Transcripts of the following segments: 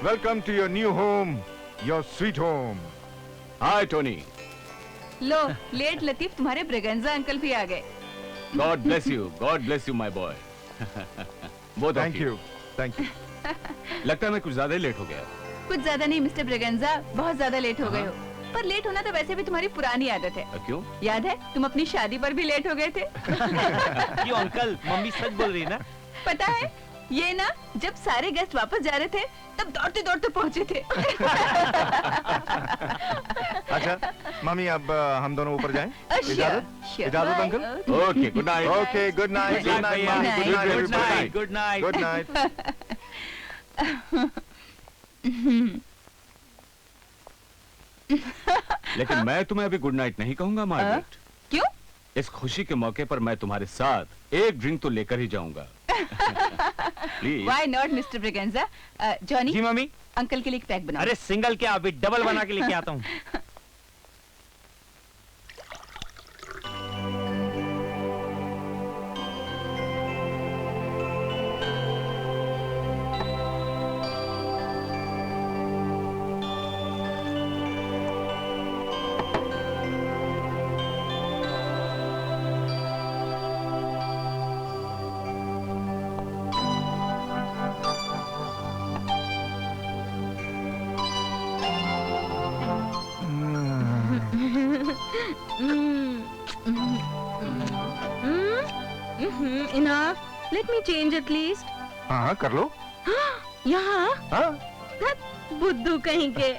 Welcome to your new home, your sweet home. Hi, Tony. Low, late Latif तुम्हारे Braganza uncle भी आ गए। God bless you, my boy. Both of Thank you. Thank you. लगता है मैं कुछ ज्यादा ही late हो गया। कुछ ज्यादा नहीं मिस्टर ब्रेगेंजा, बहुत ज्यादा लेट हो गए हो। पर लेट होना तो वैसे भी तुम्हारी पुरानी आदत है। क्यों? याद है तुम अपनी शादी पर भी लेट हो गए थे। क्यों अंकल, मम्मी सच बोल रही है ना? पता है ये ना, जब सारे गेस्ट वापस जा रहे थे तब दौड़ते दौड़ते पहुंचे थे। अच्छा, मम्मी अब हम दोनों ऊपर जाएं? Sure. इजाजत uncle? Okay, good night. Okay, good night. Good night, Good Mom. night. Good night, good everybody. Night, good night. Good night. लेकिन मैं तुम्हें अभी गुड नाइट नहीं कहूंगा मार्गरेट। क्यों? इस खुशी के मौके पर मैं तुम्हारे साथ एक ड्रिंक तो लेकर ही जाऊंगा। Please. Why not, mister Braganza? Johnny, जी मम्मी। अंकल के लिए एक पैक बनाओ। अरे सिंगल क्या, अभी डबल बना के लेके आता हूँ। Enough. Let me change at least. हाँ, कर लो। यहाँ? हाँ? बुद्धू कहीं के।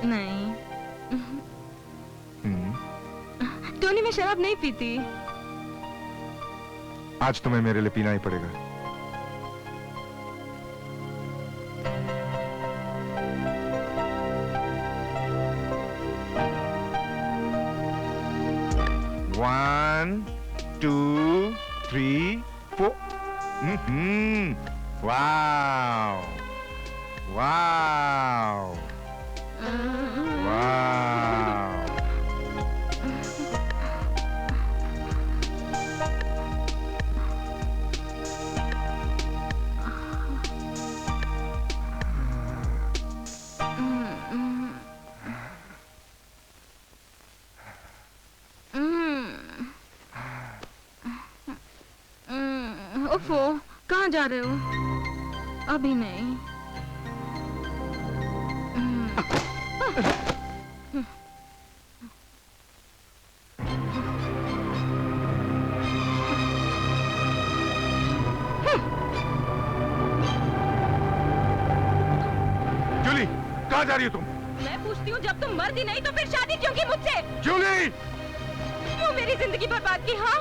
नहीं, टोनी मैं शराब नहीं पीती। आज तुम्हें मेरे लिए पीना ही पड़ेगा। One, two, three, four. Wow. Wow. Wow. ओफो, कहाँ जा रहे हो? अभी नहीं। जूली, कहाँ जा रही हो तुम? मैं पूछती हूँ, जब तुम मर्दी नहीं तो फिर शादी क्यों की मुझसे? जूली! क्यों मेरी जिंदगी बर्बाद की? हाँ,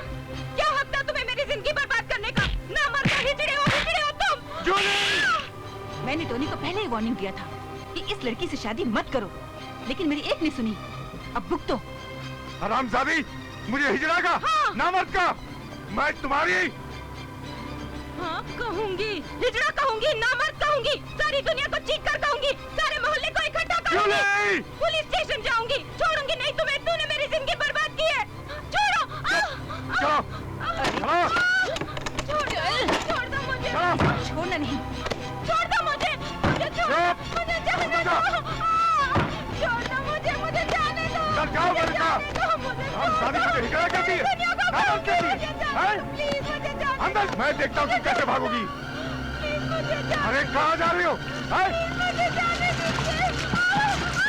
क्या हक था तुम्हें मेरी जिंदगी बर्बाद करने का? ना मरना, हिजड़े हो तुम। जूली! मैंने टोनी को पहले ही वार्निंग दिया था कि इस लड़की से शादी मत करो, लेकिन मेरी एक नहीं सुनी। अब भुगतो। हरामजादी, मुझे हिजड़ा का, हाँ। नामर्द का, मैं तुम्हारी। हाँ कहूँगी, हिजड़ा कहूँगी, नामर्द कहूँगी, सारी दुनिया को चीख कर कहूँगी, सारे मोहल्ले को इकट्ठा करूँगी, जूली! पुलिस स्टेशन जाऊँगी, छोड़ूंगी नहीं तुम्हें। तूने मेरी जिंदगी बर्बाद की है। छोड़ो। चलो, चलो, छोड़ दो मुझे। चलो। छोड़ना नहीं। छोड़ दो मुझे। मुझे छोड़, मुझे जाने दो। छोड़ दो मुझे जाने दो। चल जाओ मेरे साथ। मुझे हरामजादी मुझे हिजड़ा करती है, नामर्द करती है, हैं? प्लीज मुझे जाने अंदर, मैं देखता हूँ तुम कैसे भागोगी। अरे कहाँ जा रही हो? हैं?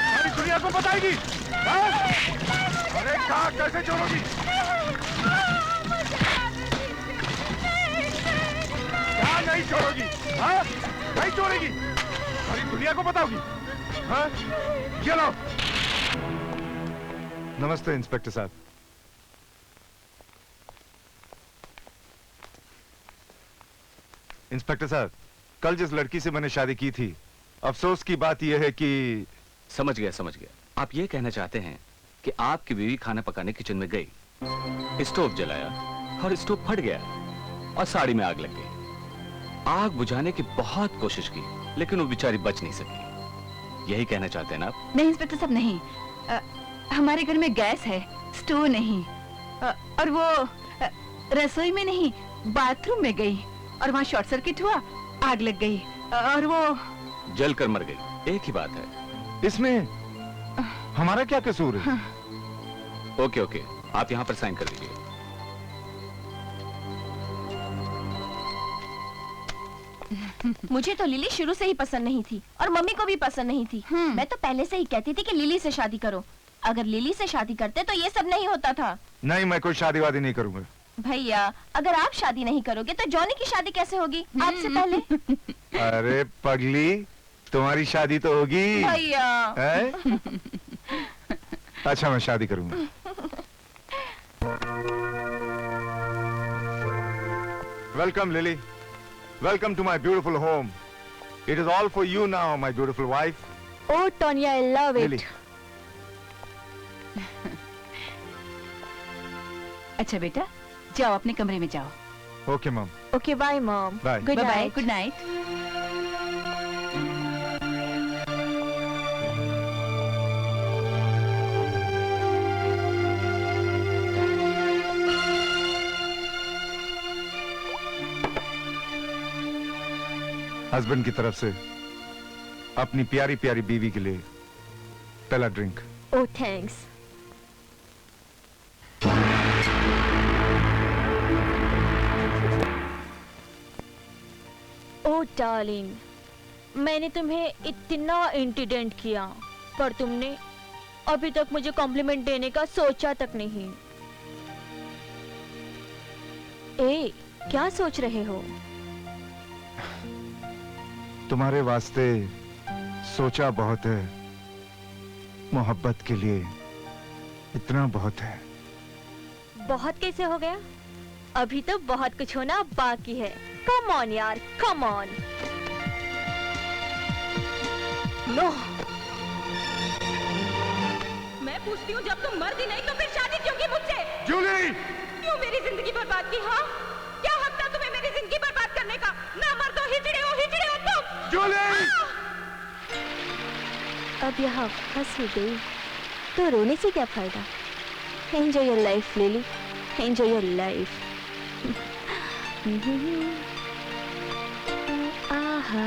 सारी दुनिया को बताएगी, हैं? अरे कहाँ कैसे छोड़ोगी? क्या नहीं छोड़ोगी? हाँ? नहीं छोड़ेगी? सारी दुनिया को बताओगी? हाँ? ये लो। नमस्ते इंस्पेक्टर साहब। इंस्पेक्टर साहब, कल जिस लड़की से मैंने शादी की थी, अफसोस की बात यह है कि समझ गया समझ गया। आप ये कहना चाहते हैं कि आपकी बीवी खाना पकाने किचन में गई, स्टोव जलाया और स्टोव फट गया और साड़ी में आग लग गई। आग बुझाने की बहुत कोशिश की लेकिन वो बेचारी बच नहीं सकी। यही कहना चाहते हैं ना आप? नहीं इंस्पेक्टर साहब, नहीं। हमारे घर में गैस है, स्टोव नहीं। और वो रसोई में नहीं, बाथरूम में गई और वहाँ शॉर्ट सर्किट हुआ, आग लग गई और वो जल कर मर गई। एक ही बात है। इसमें हमारा क्या कसूर है? ओके ओके, आप यहाँ पर साइन कर दीजिए। मुझे तो लिली शुरू से ही पसंद नहीं थी और मम्मी को भी पसंद नहीं थी। मैं तो पहले से ही कहती थी कि लिली से शादी करो। अगर लिली से शादी करते तो ये सब नहीं होता था। नहीं, मैं कोई शादी वादी नहीं करूंगा। भैया, अगर आप शादी नहीं करोगे तो जॉनी की शादी कैसे होगी आपसे पहले? अरे पगली, तुम्हारी शादी तो होगी भैया। हैं? अच्छा, मैं शादी करूंगा। Welcome Lily, welcome to my beautiful home. It is all for you now, my beautiful wife. Oh, Tonya, I love Lily, अच्छा बेटा, जाओ अपने कमरे में जाओ। Okay mom, Okay, bye, Mom. Bye. Good bye, night. Good night. Husband की तरफ से अपनी प्यारी प्यारी बीवी के लिए पहला drink. Oh, thanks. Oh, darling, मैंने तुम्हें इतना इंटिडेंट किया पर तुमने अभी तक मुझे कॉम्प्लीमेंट देने का सोचा तक नहीं। ए, क्या सोच रहे हो? तुम्हारे वास्ते सोचा बहुत है, मोहब्बत के लिए इतना बहुत है। बहुत कैसे हो गया? अभी तो बहुत कुछ होना बाकी है। कम ऑन यार, कम ऑन। नो, मैं पूछती हूँ, जब तुम मर्द ही नहीं तो फिर शादी क्यों की मुझसे? जूली! क्यों मेरी जिंदगी बर्बाद की? हाँ, क्या हक था तुम्हें मेरी जिंदगी बर्बाद करने का? ना मर्द हो, हिजड़े हो तुम। जूली! अब यहाँ फंस ही गई तो रोने से क्या फायदा? Enjoy your life Lily, enjoy your life. Aha,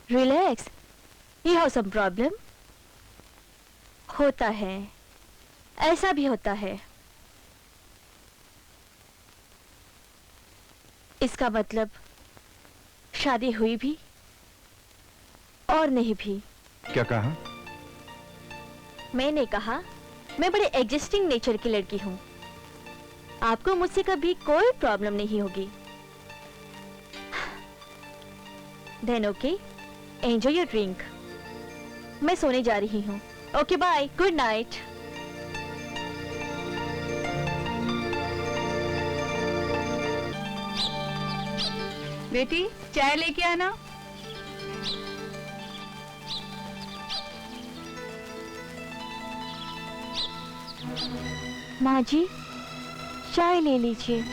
relax, you have some problem. होता है, ऐसा भी होता है। इसका मतलब शादी हुई भी और नहीं भी। क्या कहा? मैंने कहा मैं बड़े एडजस्टिंग नेचर की लड़की हूं। आपको मुझसे कभी कोई प्रॉब्लम नहीं होगी। Then okay, enjoy your drink. मैं सोने जा रही हूँ। Okay bye, good night. बेटी, चाय लेके आना। माँ जी, चाय ले लीजिए।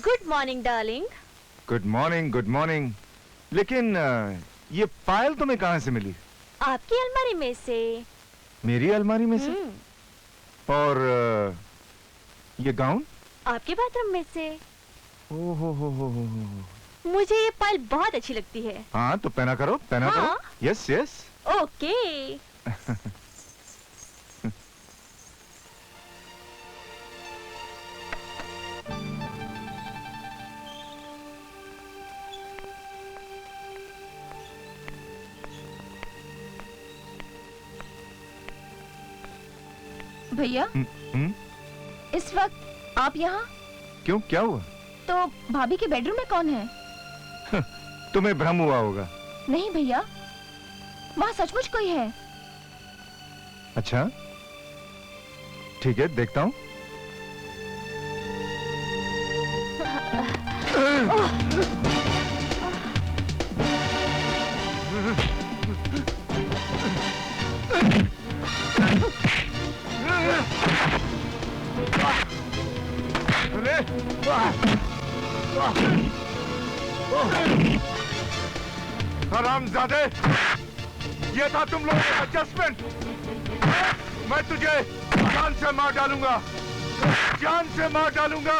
Good morning darling. Good morning, good morning. लेकिन ये फाइल तुम्हें कहां से मिली? आपकी अलमारी में से। मेरी अलमारी में से? और ये गाउन? आपके बाथरूम में से। ओ हो। मुझे ये पायल बहुत अच्छी लगती है। हाँ तो पहना करो, पहना हाँ? करो। Yes yes. ओके। भैया इस वक्त आप यहाँ? क्यों, क्या हुआ? तो भाभी के बेडरूम में कौन है? तुम्हें भ्रम हुआ होगा। नहीं भैया, वहाँ सचमुच कोई है। अच्छा ठीक है, देखता हूँ। हरामजादे, ये था तुम लोगों का एडजस्टमेंट। मैं तुझे जान से मार डालूंगा, जान से मार डालूंगा,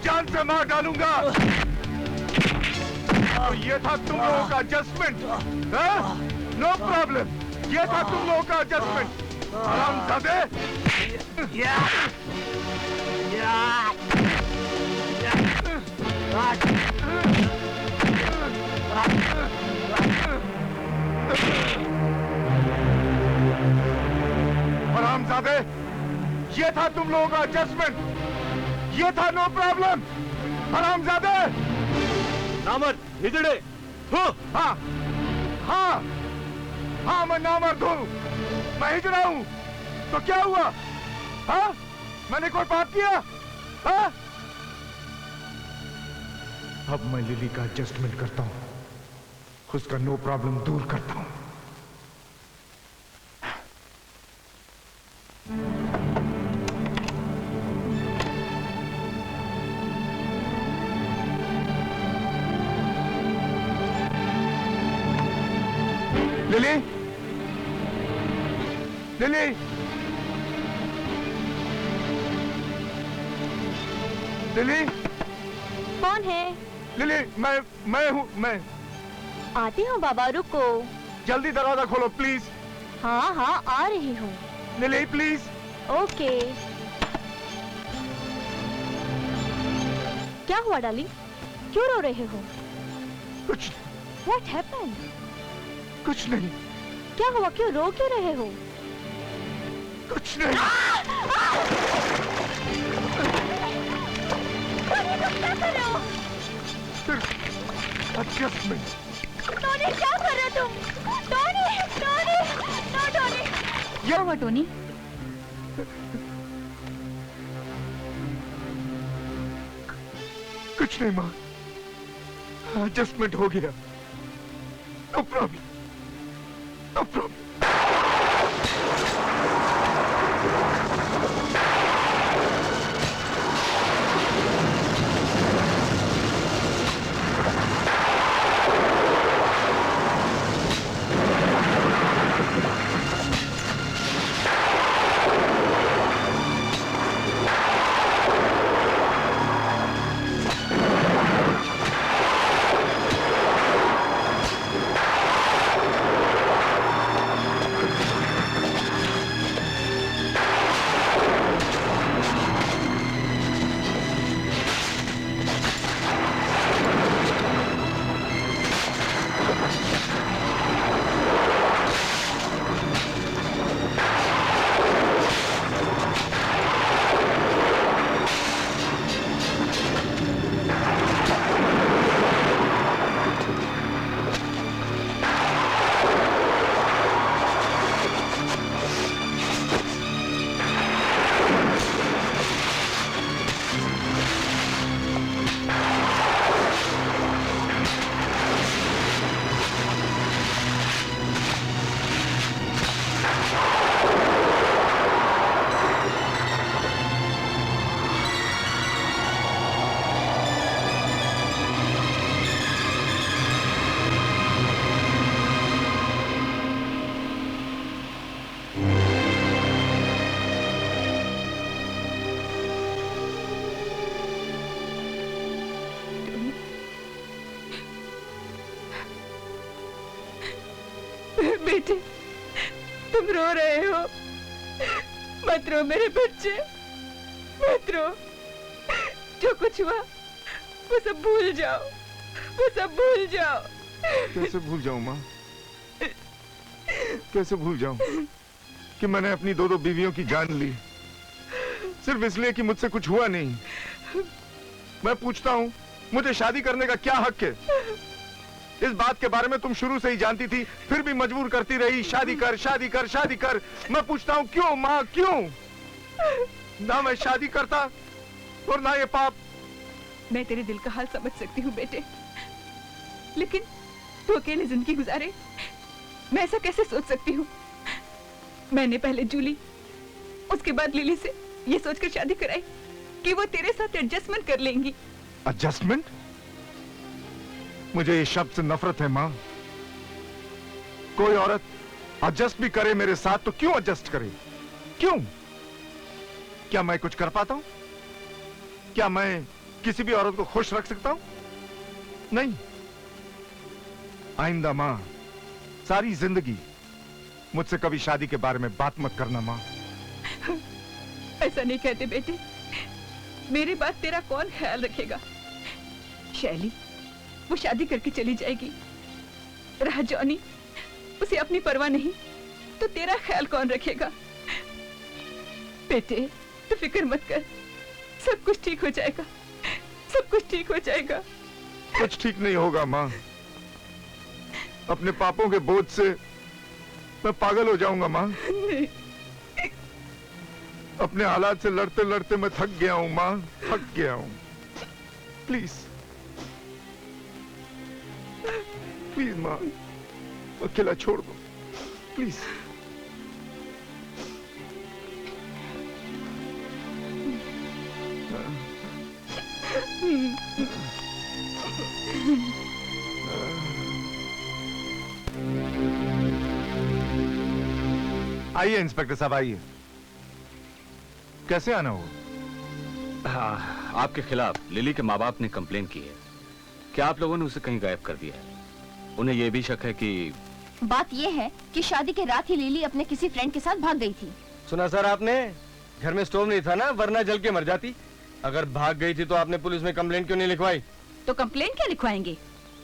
जान से मार डालूंगा। तो ये था तुम लोगों का एडजस्टमेंट? नो प्रॉब्लम, ये था तुम लोगों का एडजस्टमेंट। हरामजादे। हरामजादे, ये था तुम लोगों का एडजस्टमेंट, ये था नो प्रॉब्लम। हरामजादे। नामर्द, हिजड़े। हाँ हाँ हाँ, मैं नामर्द हूँ, मैं हिजड़ा हूँ। तो क्या हुआ? हाँ, मैंने कोई पाप किया? हाँ? अब मैं लिली का एडजस्टमेंट करता हूँ, उसका नो प्रॉब्लम दूर करता हूँ। लिली, लिली, लिली, कौन है? लिली, मैं हूँ, मैं। आती हूँ बाबा, रुको। जल्दी दरवाजा खोलो प्लीज। हाँ हाँ, आ रही हूँ। Lily please. ओके। क्या हुआ डार्लिंग, क्यों रो रहे हो? कुछ What happened? कुछ नहीं, क्या हुआ, क्यों रो क्यों रहे हो? कुछ नहीं। क्या कर रहे हो? एडजस्टमेंट। टोनी, क्या कर रहे हो तुम? Tony, Tony, no Tony. क्या हुआ टोनी? कुछ नहीं माँ, एडजस्टमेंट हो गया। No problem, no problem. बेटे, तुम रो रहे हो। मत रो मेरे बच्चे, मत रो। जो कुछ हुआ वो सब भूल जाओ, वो सब भूल जाओ। कैसे भूल जाऊं माँ, कैसे भूल जाऊं कि मैंने अपनी दो बीवियों की जान ली सिर्फ इसलिए कि मुझसे कुछ हुआ नहीं। मैं पूछता हूँ, मुझे शादी करने का क्या हक है? इस बात के बारे में तुम शुरू से ही जानती थी, फिर भी मजबूर करती रही, शादी कर, शादी कर, शादी कर। मैं पूछता हूँ क्यों माँ, क्यों? ना मैं शादी करता और ना ये पाप। मैं तेरे दिल का हाल समझ सकती हूँ बेटे, लेकिन तू अकेले जिंदगी गुजारे, मैं ऐसा कैसे सोच सकती हूँ? मैंने पहले जूली, उसके बाद लिली से ये सोचकर शादी कराई कि वो तेरे साथ एडजस्टमेंट कर लेंगी। एडजस्टमेंट? मुझे इस शब्द से नफरत है माँ। कोई औरत एडजस्ट भी करे मेरे साथ तो क्यों एडजस्ट करे? क्यों? क्या मैं कुछ कर पाता हूं? क्या मैं किसी भी औरत को खुश रख सकता हूं? नहीं। आइंदा माँ, सारी जिंदगी मुझसे कभी शादी के बारे में बात मत करना माँ। ऐसा नहीं कहते बेटे, मेरी बात तेरा कौन ख्याल रखेगा? शैली वो शादी करके चली जाएगी, रहा जॉनी, उसे अपनी परवाह नहीं, तो तेरा ख्याल कौन रखेगा? बेटे तू फिक्र मत कर, सब कुछ ठीक हो जाएगा, सब कुछ ठीक हो जाएगा। कुछ ठीक नहीं होगा माँ। अपने पापों के बोझ से मैं पागल हो जाऊंगा माँ। अपने हालात से लड़ते लड़ते मैं थक गया हूं माँ, थक गया हूं। प्लीज प्लीज माँ, अकेला छोड़ दो प्लीज। आइए इंस्पेक्टर साहब, आइए। कैसे आना होगा? हाँ, आपके खिलाफ लिली के माँ बाप ने कंप्लेन की है कि आप लोगों ने उसे कहीं गायब कर दिया है। उन्हें यह भी शक है कि बात यह है कि शादी के रात ही लिली अपने किसी फ्रेंड के साथ भाग गई थी। सुना सर आपने? घर में स्टोव नहीं था ना, वरना जल के मर जाती। अगर भाग गई थी तो आपने पुलिस में कंप्लेन क्यों नहीं लिखवाई? तो कंप्लेन क्या लिखवाएंगे?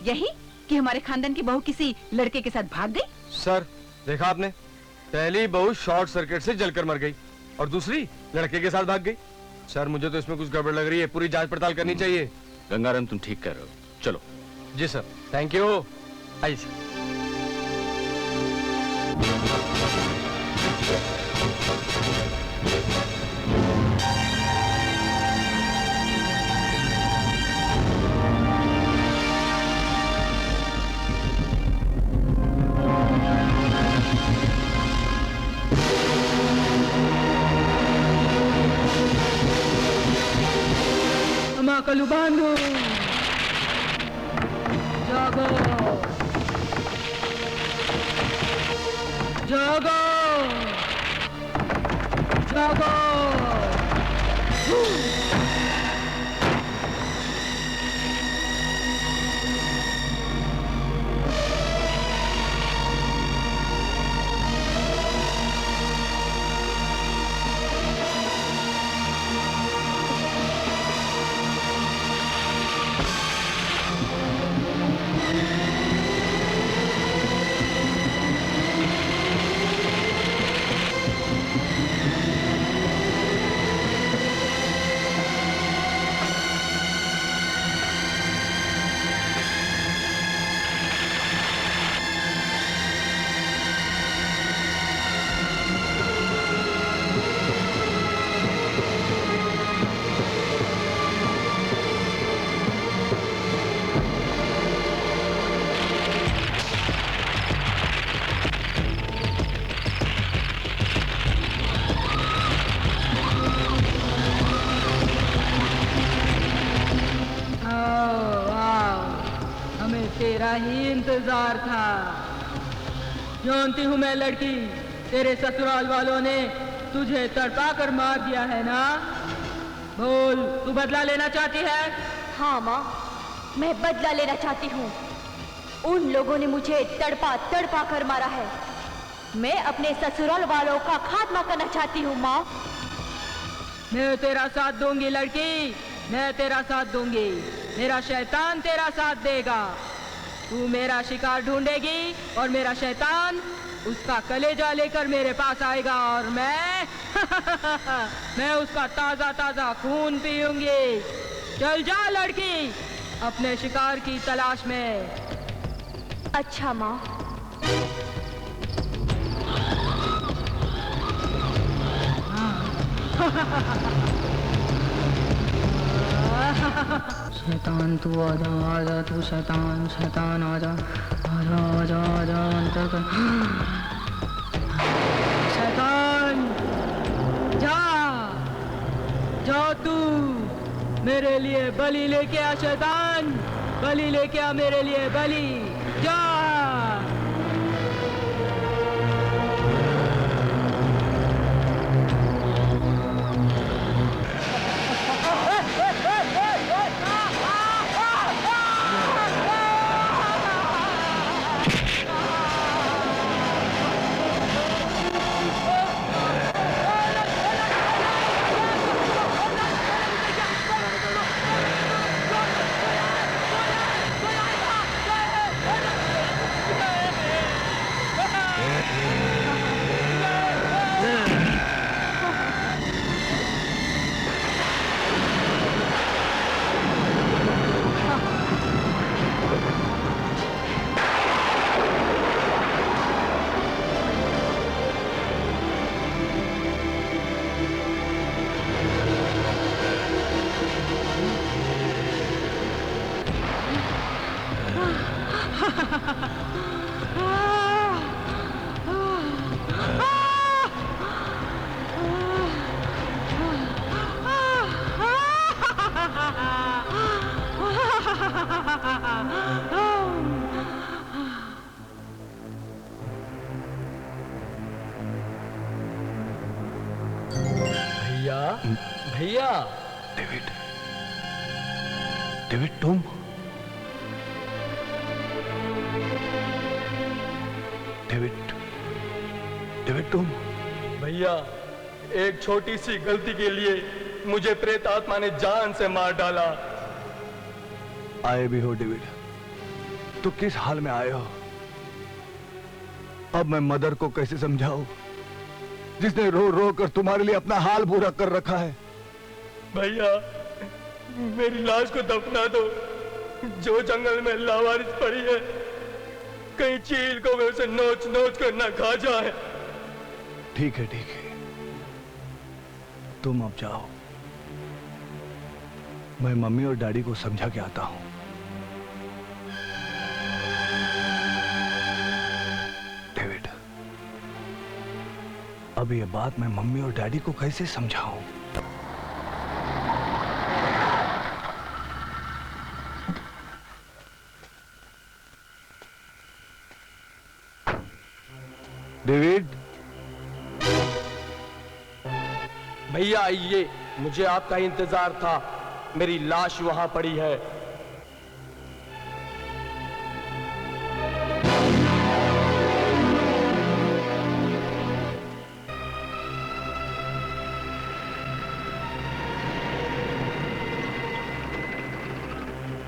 यही कि हमारे खानदान की बहू किसी लड़के के साथ भाग गई। सर देखा आपने, पहली बहू शॉर्ट सर्किट से जलकर मर गई और दूसरी लड़के के साथ भाग गई। सर मुझे तो इसमें कुछ गड़बड़ लग रही है, पूरी जांच पड़ताल करनी चाहिए। गंगाराम तुम ठीक कह रहे हो, चलो। जी सर, थैंक यू। आइए सर। कलू बांधो, जागो जागो जागो। तेरा ही इंतजार था। जानती हूँ मैं लड़की, तेरे ससुराल वालों ने तुझे तड़पा कर मार दिया है ना? बोल, तू बदला लेना चाहती है? हाँ माँ, मैं बदला लेना चाहती हूँ। उन लोगों ने मुझे तड़पा तड़पा कर मारा है, मैं अपने ससुराल वालों का खात्मा करना चाहती हूँ माँ। मैं तेरा साथ दूंगी लड़की, मैं तेरा साथ दूंगी। मेरा शैतान तेरा साथ देगा। तू मेरा शिकार ढूंढेगी और मेरा शैतान उसका कलेजा लेकर मेरे पास आएगा और मैं मैं उसका ताजा ताजा खून पीऊंगी। चल जा लड़की अपने शिकार की तलाश में। अच्छा माँ। शैतान तू आजा आजा, तू शैतान शैतान आजा आजा आजा आजा अंतर कर। शैतान जा जा, तू मेरे लिए बलि लेके आ। शैतान बलि लेके आ मेरे लिए, बलि जा। भैया डेविड, डेविड तुम? डेविड, डेविड तुम? भैया एक छोटी सी गलती के लिए मुझे प्रेत आत्मा ने जान से मार डाला। आए भी हो डेविड, तो किस हाल में आए हो? अब मैं मदर को कैसे समझाऊं, जिसने रो रो कर तुम्हारे लिए अपना हाल बुरा कर रखा है? भैया मेरी लाश को दफना दो, जो जंगल में लावारिस पड़ी है, कहीं चील को वे उसे नोच नोच कर ना खा जाए। ठीक है ठीक है, तुम अब जाओ, मैं मम्मी और डैडी को समझा के आता हूं। डेविड, अब ये बात मैं मम्मी और डैडी को कैसे समझाऊं? डेविड, भैया आइए, मुझे आपका इंतजार था। मेरी लाश वहां पड़ी है।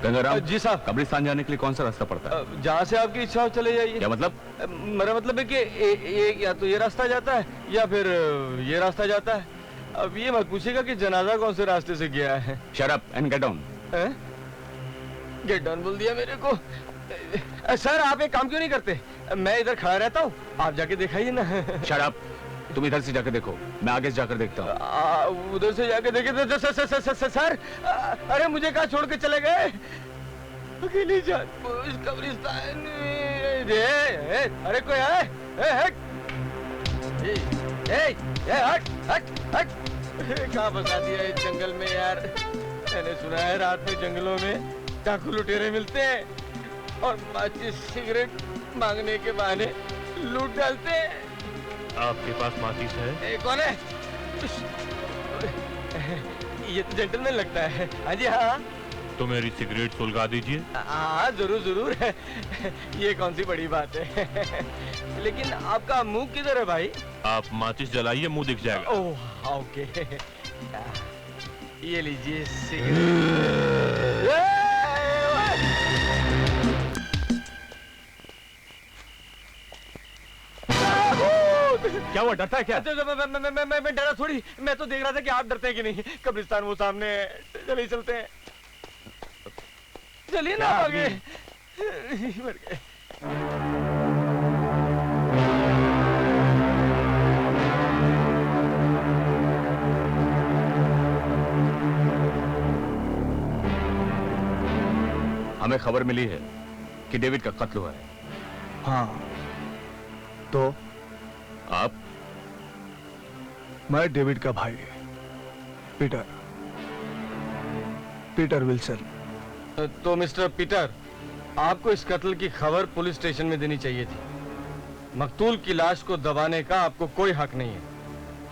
गंगाराम जी साहब। कब्रिस्तान जाने के लिए कौन सा रास्ता पड़ता है? जहाँ से आपकी इच्छा हो चले जाइए। क्या मतलब? मेरा मतलब है कि या तो ये रास्ता जाता है या फिर ये रास्ता जाता है। अब ये मत पूछिएगा कि जनाजा कौन से रास्ते से गया है। Shut up and get down. Get down बोल दिया मेरे को। सर आप एक काम क्यों नहीं करते, मैं इधर खड़ा रहता हूँ, आप जाके दिखाइए ना। शट अप, तुम इधर से जाकर देखो, मैं आगे से जाकर देखता हूँ। उधर से जाके देखे। सर अरे मुझे कहाँ छोड़ के चले गए? अकेली जान कब्रिस्तान। अरे कोई है? हट हट हट। कहाँ फंसा दिया इस जंगल में यार। मैंने सुना है रात में जंगलों में डाकू लुटेरे मिलते हैं और माचिस सिगरेट मांगने के बहाने लूट डालते हैं। आपके पास माचिस है? कौन है? ये तो जेंटलमैन लगता है। हाँ जी हाँ। तो मेरी सिगरेट सुलगा दीजिए। हाँ जरूर जरूर ये कौन सी बड़ी बात है लेकिन आपका मुंह किधर है भाई? आप माचिस जलाइए, मुंह दिख जाएगा। ओह ओके ये लीजिए सिगरेट। क्या हुआ, डरता है क्या? मैं डरा थोड़ी, मैं तो देख रहा था कि आप डरते हैं कि नहीं। कब्रिस्तान वो सामने है, चलिए चलते हैं। चलिए ना आगे। मर गए। हमें खबर मिली है कि डेविड का कत्ल हुआ है। हाँ तो आप? मैं डेविड का भाई पीटर विल्सन। तो मिस्टर पीटर, आपको इस कत्ल की खबर पुलिस स्टेशन में देनी चाहिए थी। मकतूल की लाश को दबाने का आपको कोई हक नहीं है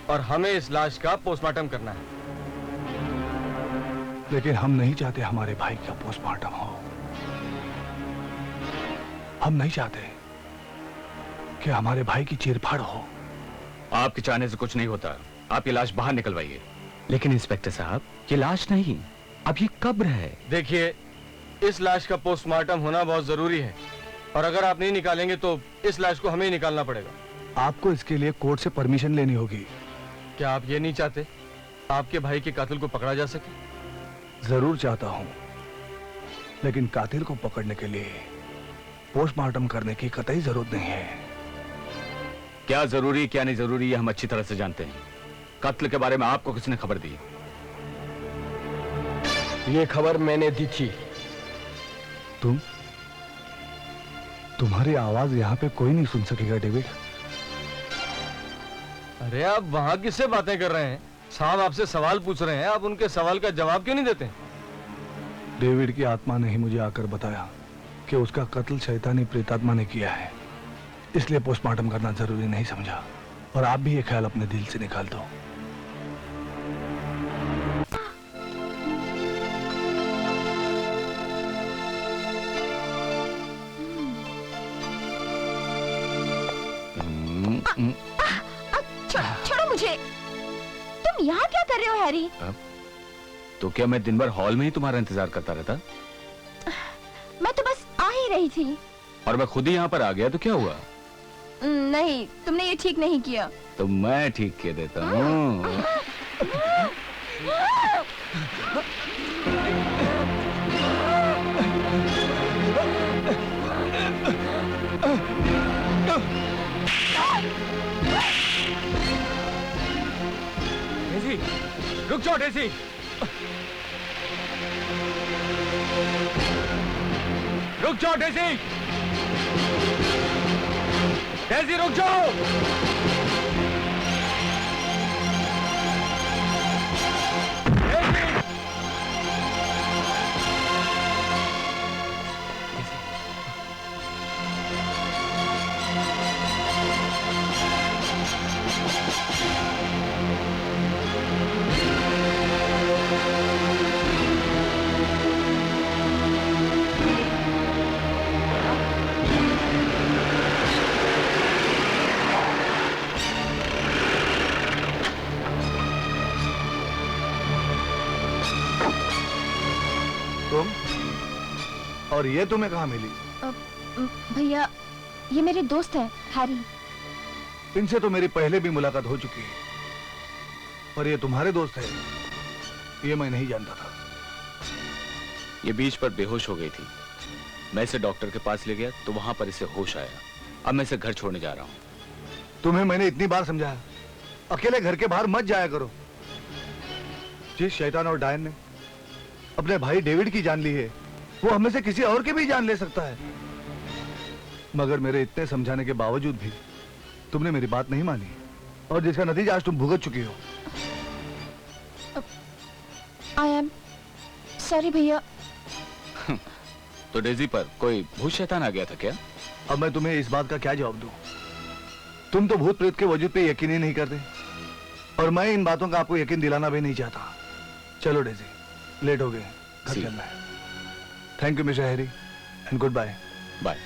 और हमें इस लाश का पोस्टमार्टम करना है। लेकिन हम नहीं चाहते हमारे भाई का पोस्टमार्टम हो। हम नहीं चाहते कि हमारे भाई की चीरफाड़ हो। आपके चाहने से कुछ नहीं होता। आप ये लाश बाहर निकलवाइए। लेकिन इंस्पेक्टर साहब, ये लाश नहीं, अब ये कब्र है। देखिए, इस लाश का पोस्टमार्टम होना बहुत जरूरी है और अगर आप नहीं निकालेंगे तो इस लाश को हमें ही निकालना पड़ेगा। आपको इसके लिए कोर्ट से परमिशन लेनी होगी। क्या आप ये नहीं चाहते आपके भाई के कातिल को पकड़ा जा सके? जरूर चाहता हूं, लेकिन कातिल को पकड़ने के लिए पोस्टमार्टम करने की कतई जरूरत नहीं है। क्या जरूरी क्या नहीं जरूरी ये हम अच्छी तरह से जानते हैं। कत्ल के बारे में आपको किसने खबर दी? ये खबर मैंने दी थी। तुम्हारी आवाज यहाँ पे कोई नहीं सुन सकेगा डेविड। अरे आप वहां किससे बातें कर रहे हैं? साहब आपसे सवाल पूछ रहे हैं, आप उनके सवाल का जवाब क्यों नहीं देते? डेविड की आत्मा ने ही मुझे आकर बताया कि उसका कत्ल शैतानी प्रेतात्मा ने किया है, इसलिए पोस्टमार्टम करना जरूरी नहीं समझा। और आप भी ये ख्याल अपने दिल से निकाल दो। छोड़ो मुझे। तुम यहाँ क्या कर रहे हो हैरी? तो क्या मैं दिन भर हॉल में ही तुम्हारा इंतजार करता रहता? मैं तो बस आ ही रही थी। और मैं खुद ही यहाँ पर आ गया तो क्या हुआ? नहीं, तुमने ये ठीक नहीं किया। तो मैं ठीक किया देता हूँ। डेज़ी, रुक जाओ डेज़ी। रुक जाओ डेज़ी। डेज़ी रुक जाओ। तुम और ये तुम्हें कहाँ मिली? भैया, ये मेरे दोस्त हैं, हैरी। इनसे तो मेरी पहले भी मुलाकात हो चुकी है, और ये तुम्हारे दोस्त है ये मैं नहीं जानता था। ये बीच पर बेहोश हो गई थी। मैं इसे डॉक्टर के पास ले गया तो वहां पर इसे होश आया। अब मैं इसे घर छोड़ने जा रहा हूँ। तुम्हें मैंने इतनी बार समझाया, अकेले घर के बाहर मत जाया करो। जिस शैतान और डायन ने अपने भाई डेविड की जान ली है, वो हमें से किसी और की भी जान ले सकता है। मगर मेरे इतने समझाने के बावजूद भी तुमने मेरी बात नहीं मानी, और जिसका नतीजा आज तुम भुगत चुकी हो। आई एम सॉरी भैया। तो डेजी पर कोई भूत शैतान आ गया था क्या? अब मैं तुम्हें इस बात का क्या जवाब दूं? तुम तो भूत प्रेत के वजूद पे यकीन ही नहीं करते, और मैं इन बातों का आपको यकीन दिलाना भी नहीं चाहता। चलो डेजी, लेट हो गए, घर चलना है। Thank you mister Harry and good bye. Bye.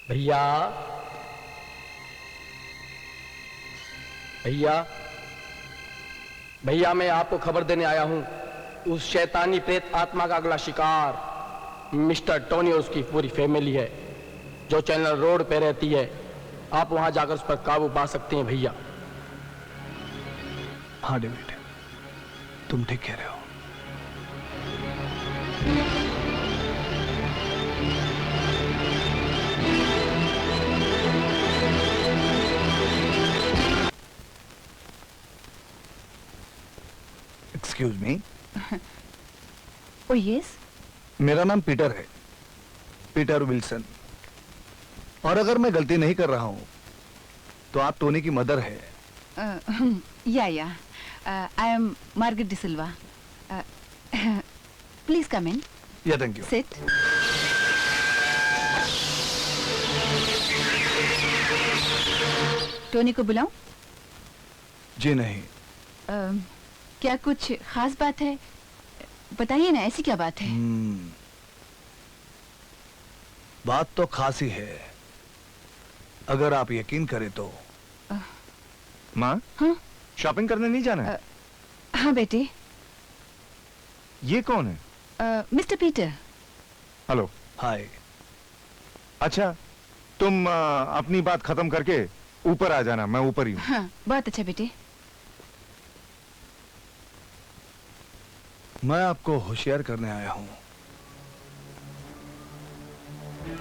भैया, भैया, भैया, मैं आपको खबर देने आया हूं। उस शैतानी प्रेत आत्मा का अगला शिकार मिस्टर टोनी और उसकी पूरी फैमिली है, जो चैनल रोड पे रहती है। आप वहां जाकर उस पर काबू पा सकते हैं भैया। हाँ डेविड, तुम ठीक कह रहे हो। Excuse me. ओ यस। मेरा नाम पीटर है, पीटर विल्सन। और अगर मैं गलती नहीं कर रहा हूं तो आप टोनी की मदर है। Yeah I am Margaret D'Silva. Please come in. Yeah thank you. Seat. Tony को बुलाऊं? जी नहीं। क्या कुछ खास बात है? बताइए ना, ऐसी क्या बात है? बात तो खास ही है, अगर आप यकीन करें तो। माँ, हाँ? शॉपिंग करने नहीं जाना है? हाँ बेटे। ये कौन है? Mister Peter. हेलो। हाय। अच्छा, तुम अपनी बात खत्म करके ऊपर आ जाना, मैं ऊपर ही हूँ। हाँ, बहुत अच्छा बेटे। मैं आपको होशियार करने आया हूं।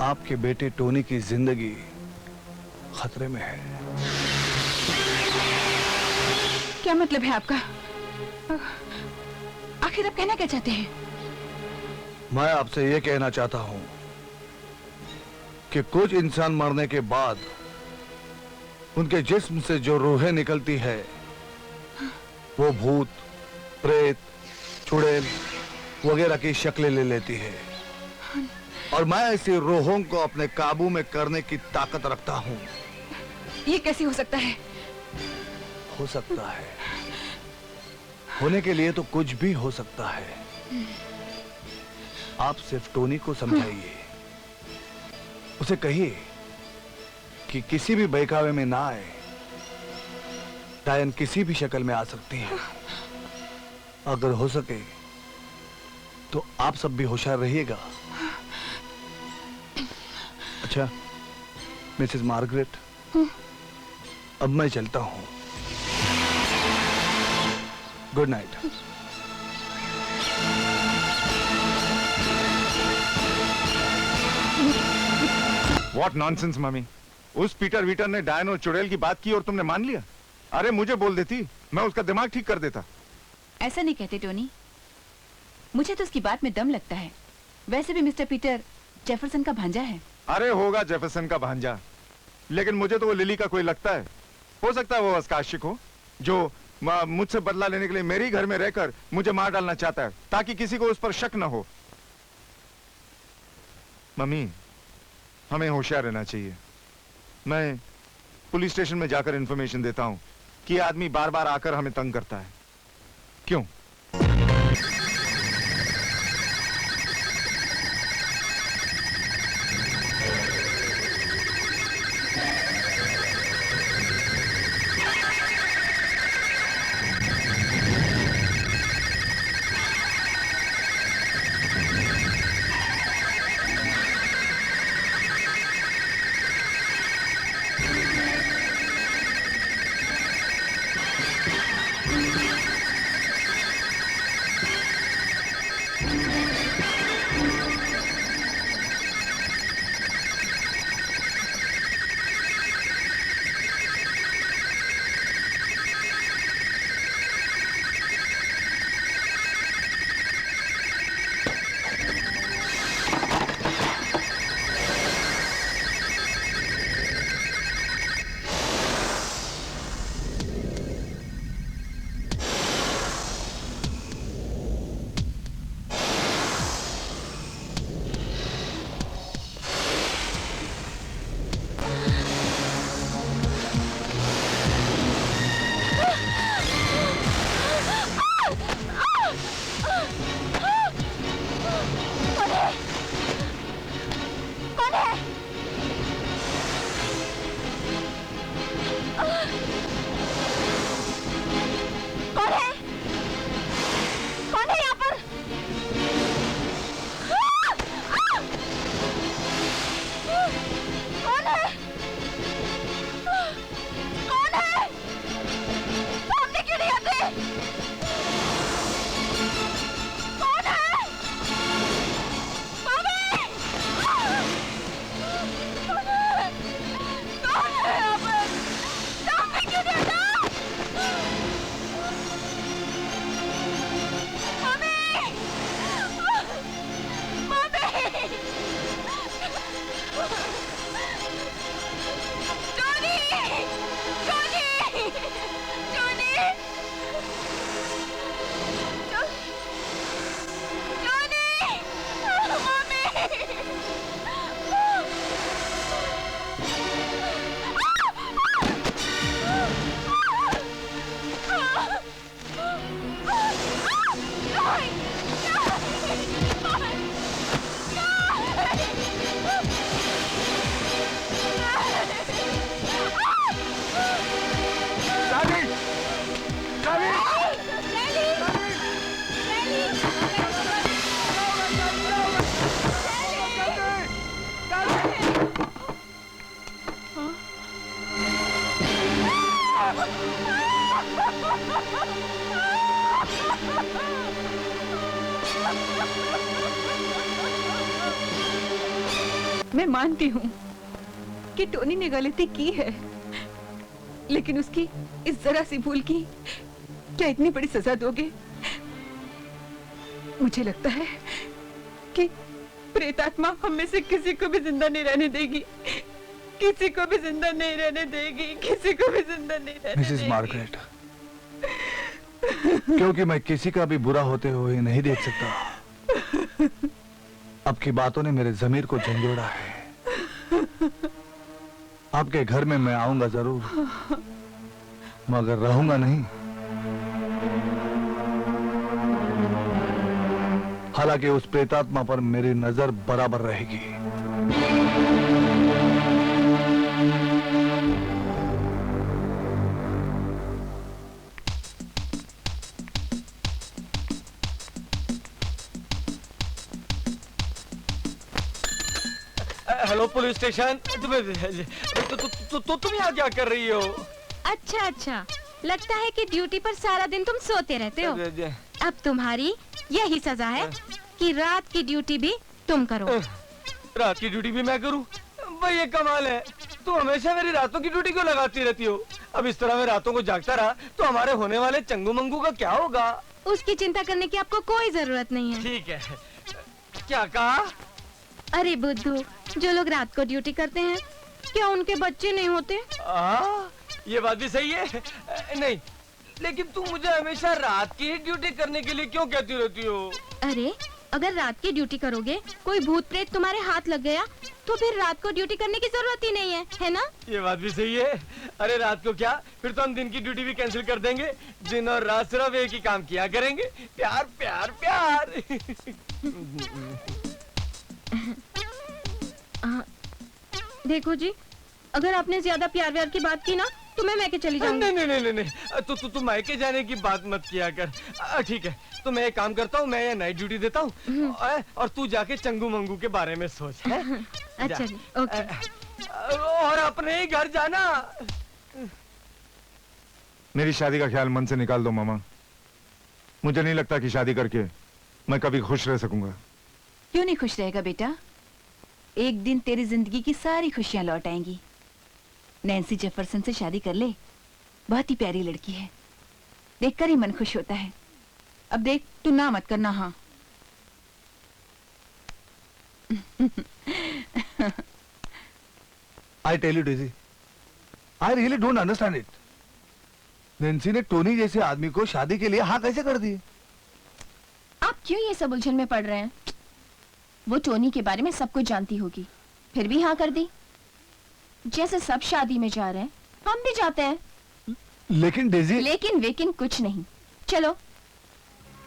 आपके बेटे टोनी की जिंदगी खतरे में है। क्या मतलब है आपका? आखिर आप कहना क्या चाहते हैं? मैं आपसे यह कहना चाहता हूं कि कुछ इंसान मरने के बाद उनके जिस्म से जो रूहें निकलती है वो भूत, प्रेत, चुड़ैल वगैरह की शक्लें ले लेती है, और मैं ऐसी रूहों को अपने काबू में करने की ताकत रखता हूं। ये कैसे हो सकता है? हो सकता है, होने के लिए तो कुछ भी हो सकता है। आप सिर्फ टोनी को समझाइए, उसे कहिए कि किसी भी बहकावे में ना आए। डायन किसी भी शक्ल में आ सकती है। अगर हो सके तो आप सब भी होशियार रहिएगा। अच्छा मिसेस मार्गरेट, अब मैं चलता हूं। Good night. What nonsense, mummy. उस पीटर वीटर ने डायन और चुड़ैल की बात की और तुमने मान लिया? अरे मुझे बोल देती, मैं उसका दिमाग ठीक कर देता। ऐसा नहीं कहते टोनी, मुझे तो उसकी बात में दम लगता है। वैसे भी मिस्टर पीटर जेफरसन का भांजा है। अरे होगा जेफरसन का भांजा, लेकिन मुझे तो वो लिली का कोई लगता है। हो सकता है वो उसका आशिक हो, जो मुझसे बदला लेने के लिए मेरे ही घर में रहकर मुझे मार डालना चाहता है, ताकि किसी को उस पर शक न हो। मम्मी, हमें होशियार रहना चाहिए। मैं पुलिस स्टेशन में जाकर इंफॉर्मेशन देता हूं कि ये आदमी बार बार आकर हमें तंग करता है। क्यों? मैं मानती हूँ कि टोनी ने गलती की है, लेकिन उसकी इस जरा सी भूल की क्या इतनी बड़ी सजा दोगे? मुझे लगता है कि प्रेतात्मा हम में से किसी को भी जिंदा नहीं रहने देगी, किसी को भी जिंदा नहीं रहने देगी, किसी को भी जिंदा नहीं रहने देगी। मिसेस मार्गरेट, क्योंकि मैं किसी का भी बुरा होते हुए नहीं देख सकता, अब की बातों ने मेरे जमीर को झंझोड़ा है। आपके घर में मैं आऊंगा जरूर, मगर रहूंगा नहीं। हालांकि उस प्रेतात्मा पर मेरी नजर बराबर रहेगी। Hello police station. तुम यहाँ क्या कर रही हो? अच्छा अच्छा, लगता है कि ड्यूटी पर सारा दिन तुम सोते रहते हो। अब तुम्हारी यही सजा है कि रात की ड्यूटी भी तुम करो। रात की ड्यूटी भी मैं करूं? भाई ये कमाल है, तुम हमेशा मेरी रातों की ड्यूटी क्यों लगाती रहती हो? अब इस तरह मैं रातों को जागता रहा तो हमारे होने वाले चंगू मंगू का क्या होगा? उसकी चिंता करने की आपको कोई जरूरत नहीं है। ठीक है। क्या कहा? अरे बुद्धू, जो लोग रात को ड्यूटी करते हैं क्या उनके बच्चे नहीं होते? ये बात भी सही है। नहीं, लेकिन तुम मुझे हमेशा रात की ही ड्यूटी करने के लिए क्यों कहती रहती हो? अरे अगर रात की ड्यूटी करोगे, कोई भूत प्रेत तुम्हारे हाथ लग गया तो फिर रात को ड्यूटी करने की जरूरत ही नहीं है ना? ये बात भी सही है। अरे रात को क्या, फिर तो हम दिन की ड्यूटी भी कैंसिल कर देंगे। दिन और रात सिर्फ एक ही काम किया करेंगे, प्यार प्यार प्यार। देखो जी, अगर आपने ज्यादा प्यार व्यार की बात की ना तो मैं मैके चली जाऊंगी। नहीं, तू मायके जाने की बात मत किया कर। ठीक है, तो मैं एक काम करता हूँ, मैं ये नाइट ड्यूटी देता हूँ और तू जाके चंगू मंगू के बारे में सोच। अच्छा जी, ओके। और अपने ही घर जाना। मेरी शादी का ख्याल मन से निकाल दो मामा। मुझे नहीं लगता कि शादी करके मैं कभी खुश रह सकूंगा। क्यों नहीं खुश रहेगा बेटा? एक दिन तेरी जिंदगी की सारी खुशियां लौट आएंगी। नैन्सी जेफरसन से शादी कर ले, बहुत ही प्यारी लड़की है, देखकर ही मन खुश होता है। अब देख, तू ना मत करना। हाँ I tell you, Daisy, I really don't understand it. Nancy ने टोनी जैसे आदमी को शादी के लिए हाँ कैसे कर दी? आप क्यों ये सब उलझन में पड़ रहे हैं? वो टोनी के बारे में सब कुछ जानती होगी, फिर भी हाँ कर दी। जैसे सब शादी में जा रहे हैं, हम भी जाते हैं। लेकिन डेजी, लेकिन वेकिन कुछ नहीं। चलो।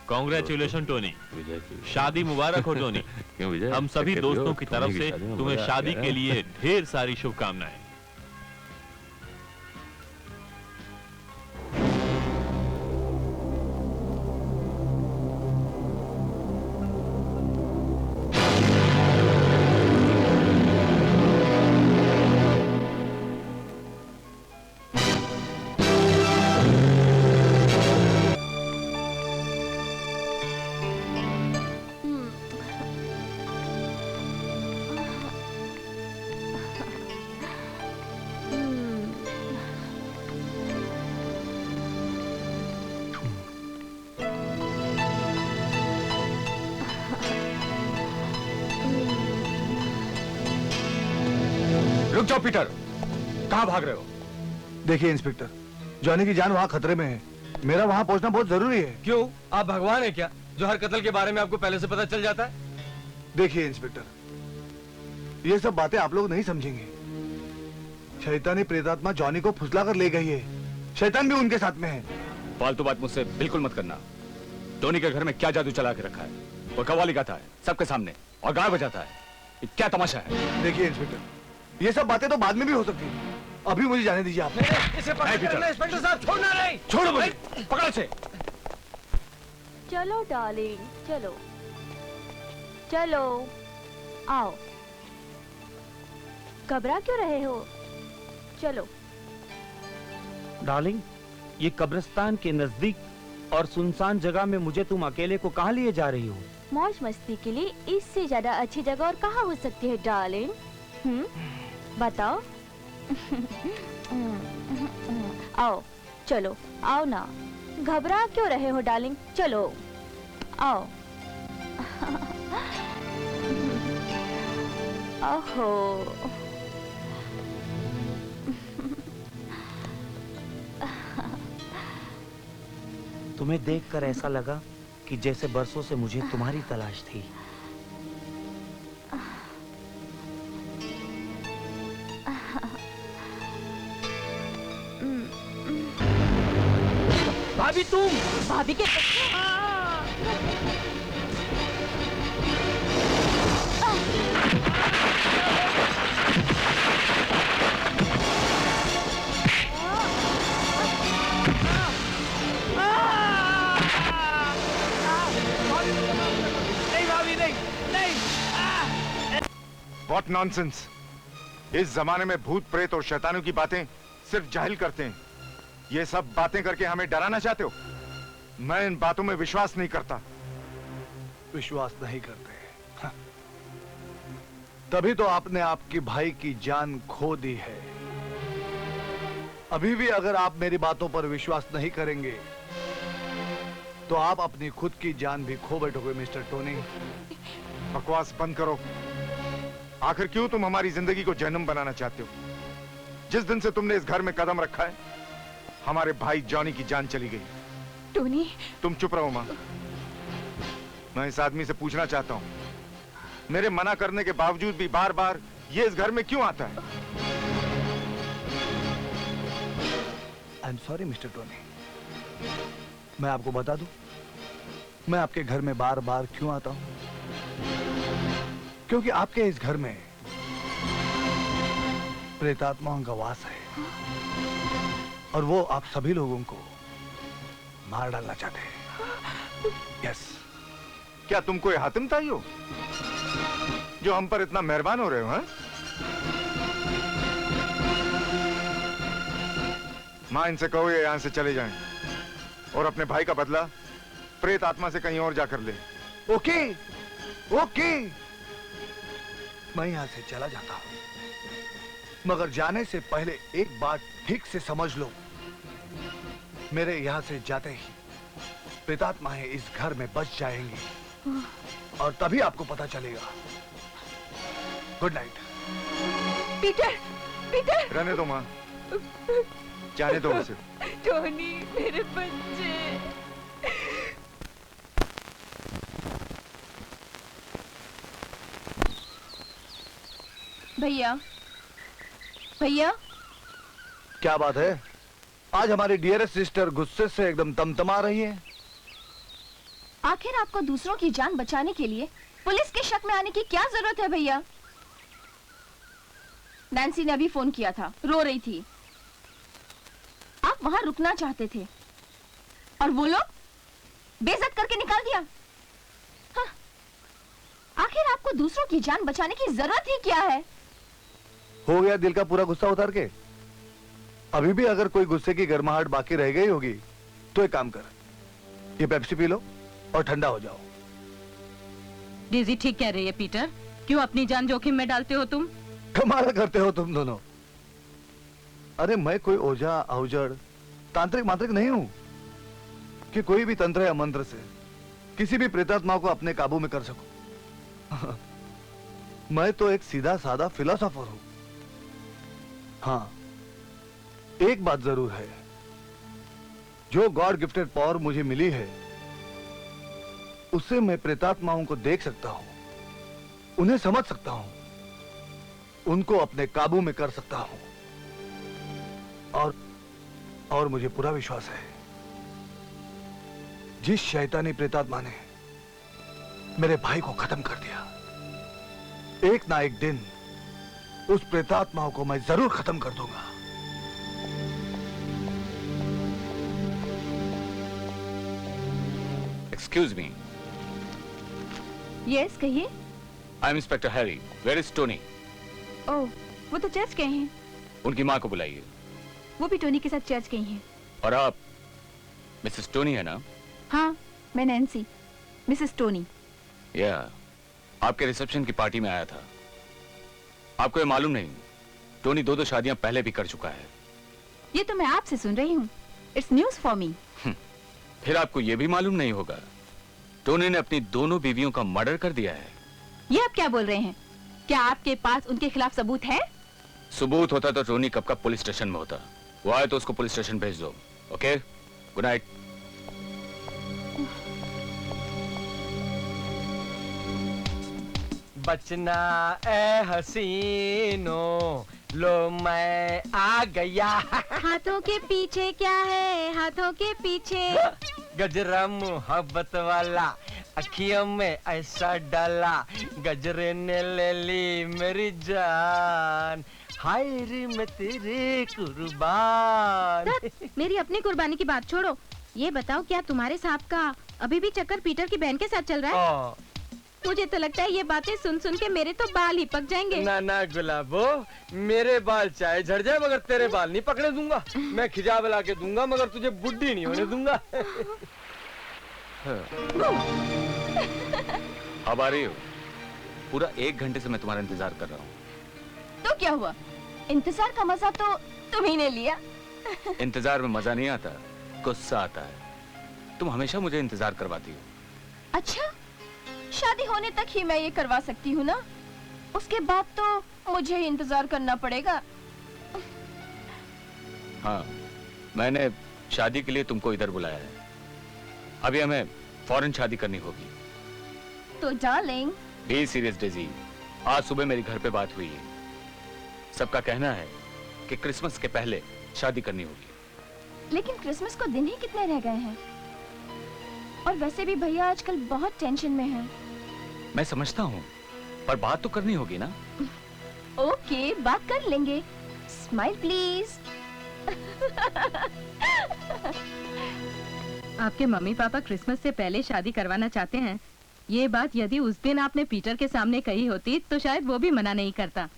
कांग्रेचुलेशन टोनी, शादी मुबारक हो टोनी। हम सभी दोस्तों की तरफ से तुम्हें शादी के लिए ढेर सारी शुभकामनाएं। रुक जाओ पीटर, कहाँ भाग रहे हो? देखिए इंस्पेक्टर, जॉनी की जान वहाँ खतरे में है। मेरा वहाँ पहुँचना बहुत जरूरी है। क्यों, आप भगवान है क्या जो हर कत्ल के बारे में आपको पहले से पता चल जाता है? देखिए इंस्पेक्टर, ये सब बातें आप लोग नहीं समझेंगे। शैतानी प्रेतात्मा जॉनी को फुसला कर ले गई है। शैतान भी उनके साथ में है। फालतू बात मुझसे बिल्कुल मत करना। टोनी के घर में क्या जादू चला के रखा है? वो कव्वाली गाता है सबके सामने और गाय बजाता है। ये क्या तमाशा है? देखिए इंस्पेक्टर, ये सब बातें तो बाद में भी हो सकती हैं। अभी मुझे जाने दीजिए आप। इसे पकड़ना इंस्पेक्टर साहब, छोड़ना नहीं। छोड़ो मुझे, पकड़ो से। चलो डार्लिंग, चलो चलो, आओ। घबरा क्यों रहे हो? चलो। डार्लिंग, ये कब्रिस्तान के नजदीक और सुनसान जगह में मुझे तुम अकेले को कहाँ लिए जा रही हो? मौज मस्ती के लिए इससे ज्यादा अच्छी जगह और कहाँ हो सकती है डार्लिंग? बताओ। आओ, चलो, आओ ना। घबरा क्यों रहे हो डार्लिंग? चलो, आओ। ओहो। तुम्हें देखकर ऐसा लगा कि जैसे बरसों से मुझे तुम्हारी तलाश थी। भाभी तुम! भाभी के What nonsense! इस जमाने में भूत प्रेत और शैतानों की बातें सिर्फ जाहिल करते हैं। ये सब बातें करके हमें डराना चाहते हो? मैं इन बातों में विश्वास नहीं करता। विश्वास नहीं करते? हाँ। तभी तो आपने आपकी भाई की जान खो दी है। अभी भी अगर आप मेरी बातों पर विश्वास नहीं करेंगे तो आप अपनी खुद की जान भी खो बैठोगे मिस्टर टोनी। बकवास बंद करो। आखिर क्यों तुम हमारी जिंदगी को जहन्नुम बनाना चाहते हो? जिस दिन से तुमने इस घर में कदम रखा है, हमारे भाई जॉनी की जान चली गई। टोनी, तुम चुप रहो माँ। मैं इस आदमी से पूछना चाहता हूँ, मेरे मना करने के बावजूद भी बार बार ये इस घर में क्यों आता है? I am sorry mister Tony. मैं आपको बता दूं, मैं आपके घर में बार बार क्यों आता हूं? क्योंकि आपके इस घर में प्रेतात्माओं का वास है और वो आप सभी लोगों को मार डालना चाहते हैं। यस। क्या तुम कोई हातिम ताई हो जो हम पर इतना मेहरबान हो रहे हो? हाँ? मां, इनसे कहो ये यहां से चले जाएं और अपने भाई का बदला प्रेत आत्मा से कहीं और जाकर ले। ओके, ओके, मैं यहां से चला जाता हूं, मगर जाने से पहले एक बात ठीक से समझ लो। मेरे यहां से जाते ही प्रेतात्माएं इस घर में बच जाएंगी और तभी आपको पता चलेगा। Good night. Peter, Peter! रहने दो मां, जाने दो उसे। टोनी, मेरे बच्चे। भैया, भैया, क्या बात है? आज हमारी डियरेस्ट सिस्टर गुस्से से एकदम तमतमा रही है। आखिर आपको दूसरों की जान बचाने के लिए पुलिस के शक में आने की क्या जरूरत है भैया? नैन्सी ने अभी फोन किया था, रो रही थी। आप वहां रुकना चाहते थे और वो लोग बेइज्जत करके निकाल दिया। हाँ। आखिर आपको दूसरों की जान बचाने की जरूरत ही क्या है? हो गया दिल का पूरा गुस्सा उतार के? अभी भी अगर कोई गुस्से की गर्माहट बाकी रह गई होगी तो एक काम कर, ये पेप्सी पी लो और ठंडा हो जाओ। डेजी ठीक कह रही है पीटर। क्यों अपनी जान जोखिम में डालते हो तुम? कमाल करते हो तुम दोनों। अरे मैं कोई ओझा औजड़ तांत्रिक मांत्रिक नहीं हूं कि कोई भी तंत्र या मंत्र से किसी भी प्रेतात्मा को अपने काबू में कर सकूं। मैं तो एक सीधा साधा फिलोसोफर हूं। हाँ, एक बात जरूर है, जो गॉड गिफ्टेड पावर मुझे मिली है उससे मैं प्रेतात्माओं को देख सकता हूं, उन्हें समझ सकता हूं, उनको अपने काबू में कर सकता हूं। और मुझे पूरा विश्वास है, जिस शैतानी प्रेतात्मा ने मेरे भाई को खत्म कर दिया, एक ना एक दिन उस प्रेतात्माओं को मैं जरूर खत्म कर दूंगा। Excuse me. यस, कहिए। I am inspector Harry. Where is Tony? Oh, वो तो चर्च गए हैं। उनकी माँ को बुलाइए। वो भी टोनी के साथ चर्च गई हैं। और आप मिसेस टोनी है ना? हाँ, मैं नैन्सी, मिसेस टोनी। या आपके रिसेप्शन की पार्टी में आया था। आपको ये मालूम नहीं, टोनी 2 शादियां पहले भी कर चुका है। ये तो मैं आपसे सुन रही हूँ। It's news for me. फिर आपको ये भी मालूम नहीं होगा, टोनी ने अपनी दोनों बीवियों का मर्डर कर दिया है। ये आप क्या बोल रहे हैं? क्या आपके पास उनके खिलाफ सबूत है? सबूत होता तो टोनी कब का पुलिस स्टेशन में होता। वो आए तो उसको पुलिस स्टेशन भेज दो। Okay, good night. बचना ए हसीनो, लो मैं आ गया। हाथों के पीछे क्या है, हाथों के पीछे? गजरा मोहब्बत वाला, अखियों में ऐसा डाला, गजरे ने ले ली मेरी जान, हाय रे मैं तेरे कुर्बान। मेरी अपनी कुर्बानी की बात छोड़ो, ये बताओ क्या तुम्हारे साहब का अभी भी चक्कर पीटर की बहन के साथ चल रहा है? मुझे तो लगता है ये बातें सुन सुन के मेरे तो बाल ही पक जाएंगे। ना ना गुलाबो, मेरे बाल चाहे झड़ जाए मगर तेरे बाल नहीं पकड़े दूंगा। मैं खिजाब ला के दूंगा मगर तुझे बुढ़ी नहीं होने दूंगा। अब आ रही हो? पूरा 1 घंटे से मैं तुम्हारा इंतजार कर रहा हूँ। तो क्या हुआ? इंतजार का मजा तो तुम्ही ने लिया। इंतजार में मजा नहीं आता, गुस्सा आता है। तुम हमेशा मुझे इंतजार करवाती हो। अच्छा, शादी होने तक ही मैं ये करवा सकती हूँ ना? उसके बाद तो मुझे ही इंतजार करना पड़ेगा। हाँ, मैंने शादी के लिए तुमको इधर बुलाया है। अभी हमें फौरन शादी करनी होगी। तो डार्लिंग, बी सीरियस डेजी, आज सुबह मेरे घर पे बात हुई है। सबका कहना है कि क्रिसमस के पहले शादी करनी होगी। लेकिन क्रिसमस को दिन ही कितने रह गए हैं? और वैसे भी भैया आजकल बहुत टेंशन में हैं। मैं समझता हूँ, पर बात तो करनी होगी ना। ओके, बात कर लेंगे। Smile please. आपके मम्मी पापा क्रिसमस से पहले शादी करवाना चाहते हैं। ये बात यदि उस दिन आपने पीटर के सामने कही होती तो शायद वो भी मना नहीं करता,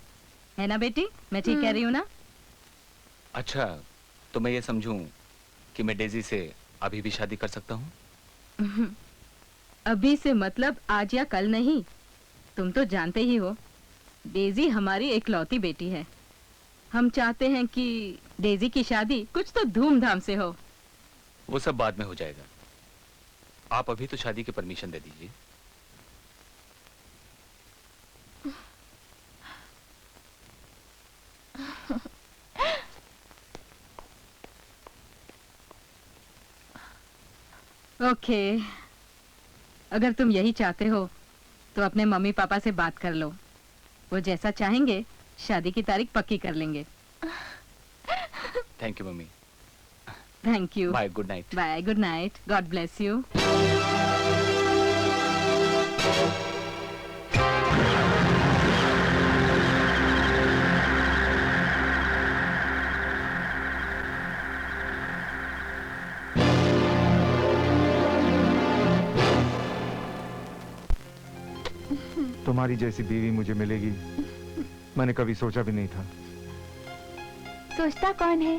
है ना बेटी? मैं ठीक कह रही हूँ ना? अच्छा, तो मैं ये समझूं कि मैं डेजी से अभी भी शादी कर सकता हूँ? अभी से मतलब आज या कल नहीं। तुम तो जानते ही हो, डेजी हमारी इकलौती बेटी है। हम चाहते हैं कि डेजी की शादी कुछ तो धूमधाम से हो। वो सब बाद में हो जाएगा। आप अभी तो शादी की परमिशन दे दीजिए। ओके, अगर तुम यही चाहते हो तो अपने मम्मी पापा से बात कर लो। वो जैसा चाहेंगे शादी की तारीख पक्की कर लेंगे। Thank you mummy. Thank you. Bye, good night. Bye, good night. God bless you. तुम्हारी जैसी बीवी मुझे मिलेगी मैंने कभी सोचा भी नहीं था। सोचता कौन है?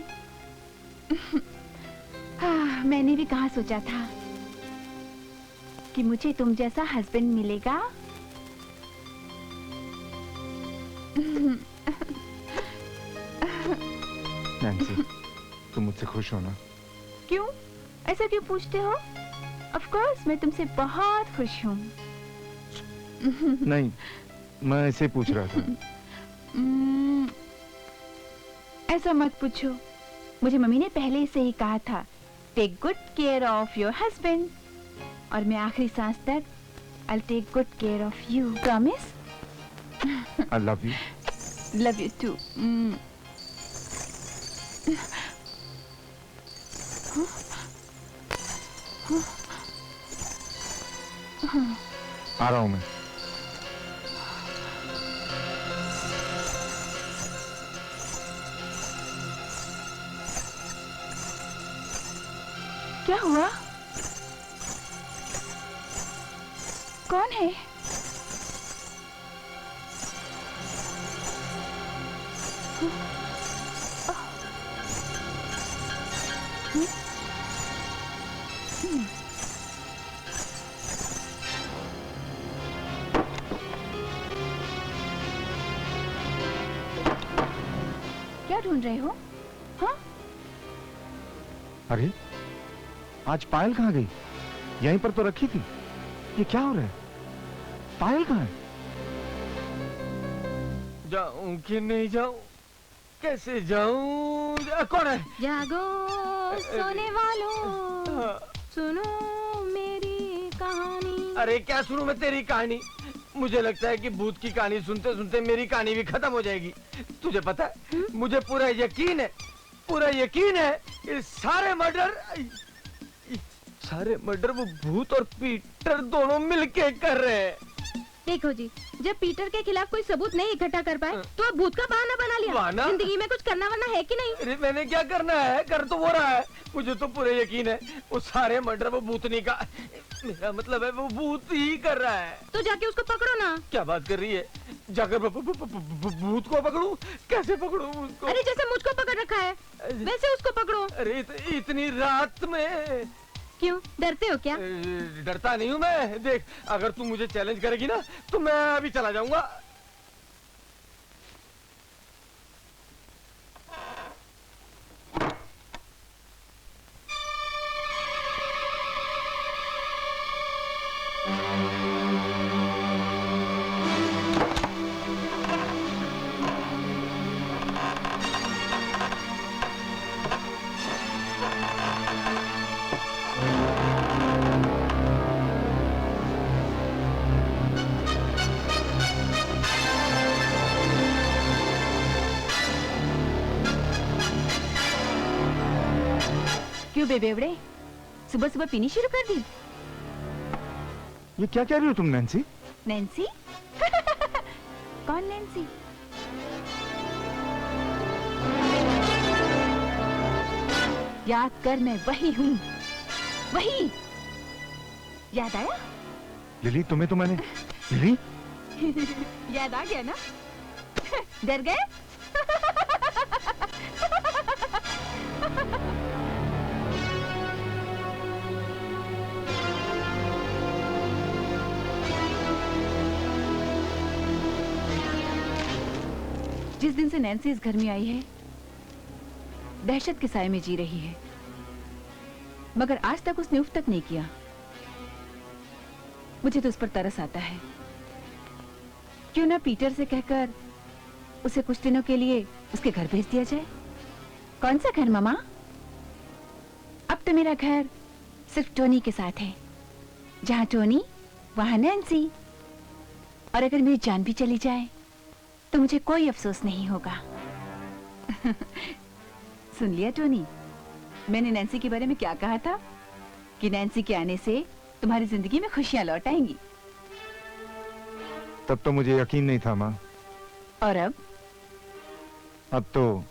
हाँ, मैंने भी कहाँ सोचा था कि मुझे तुम जैसा हस्बैंड मिलेगा। नैन्सी, तुम मुझसे खुश हो ना? क्यों? ऐसा क्यों पूछते हो? ऑफ कोर्स मैं तुमसे बहुत खुश हूँ। नहीं, मैं ऐसे पूछ रहा था। ऐसा मत पूछो। मुझे मम्मी ने पहले से ही कहा था, take good care of your husband, और मैं आखिरी सांस तक I'll take good care of you. Promise? I love you. Love you too. आ रहा हूं मैं। क्या हुआ? कौन है? क्या ढूंढ रहे हो? हाँ? अरे आज पायल कहाँ गई? यहीं पर तो रखी थी। ये क्या हो रहा है? पायल कहाँ है? जाऊं कि नहीं जाऊं? कैसे जाऊं? कौन है? जागो सोने वालों, सुनो मेरी कहानी। अरे क्या सुनूं मैं तेरी कहानी? मुझे लगता है कि भूत की कहानी सुनते सुनते मेरी कहानी भी खत्म हो जाएगी। तुझे पता है, मुझे पूरा यकीन है इस सारे मर्डर वो भूत और पीटर दोनों मिलके कर रहे हैं। देखो जी, जब पीटर के खिलाफ कोई सबूत नहीं इकट्ठा कर पाए तो आप भूत का बहाना बना लिया। बहाना? जिंदगी में कुछ करना वरना है कि नहीं? अरे मैंने क्या करना है? कर तो वो रहा है। मुझे तो पूरे यकीन है वो सारे मर्डर वो भूतनी का, मेरा मतलब है वो भूत ही कर रहा है। तो जाके उसको पकड़ो ना। क्या बात कर रही है? जाकर भूत को पकड़ूं? कैसे पकड़ूं उसको? अरे जैसे मुझको पकड़ रखा है वैसे उसको पकड़ो। अरे इतनी रात में क्यों डरते हो क्या? डरता नहीं हूँ मैं। देख, अगर तू मुझे चैलेंज करेगी ना तो मैं अभी चला जाऊंगा। क्यों बेबेवड़े, सुबह सुबह पीनी शुरू कर दी? ये क्या कह रही हो तुम नैन्सी? नैन्सी? कौन नैन्सी? याद कर, मैं वही हूँ, वही। याद आया? लिली, तुम्हें तो मैंने लिली याद आ गया ना? डर गए? जिस दिन से नैन्सी इस घर में आई है, दहशत के साए में जी रही है, मगर आज तक उसने उफ तक नहीं किया। मुझे तो उस पर तरस आता है। क्यों ना पीटर से कहकर उसे कुछ दिनों के लिए उसके घर भेज दिया जाए? कौन सा घर मामा? अब तो मेरा घर सिर्फ टोनी के साथ है। जहां टोनी वहां नैन्सी। और अगर मेरी जान भी चली जाए तो मुझे कोई अफसोस नहीं होगा। सुन लिया टोनी, मैंने नैन्सी के बारे में क्या कहा था? कि नैन्सी के आने से तुम्हारी जिंदगी में खुशियां लौट आएंगी। तब तो मुझे यकीन नहीं था माँ। और अब तो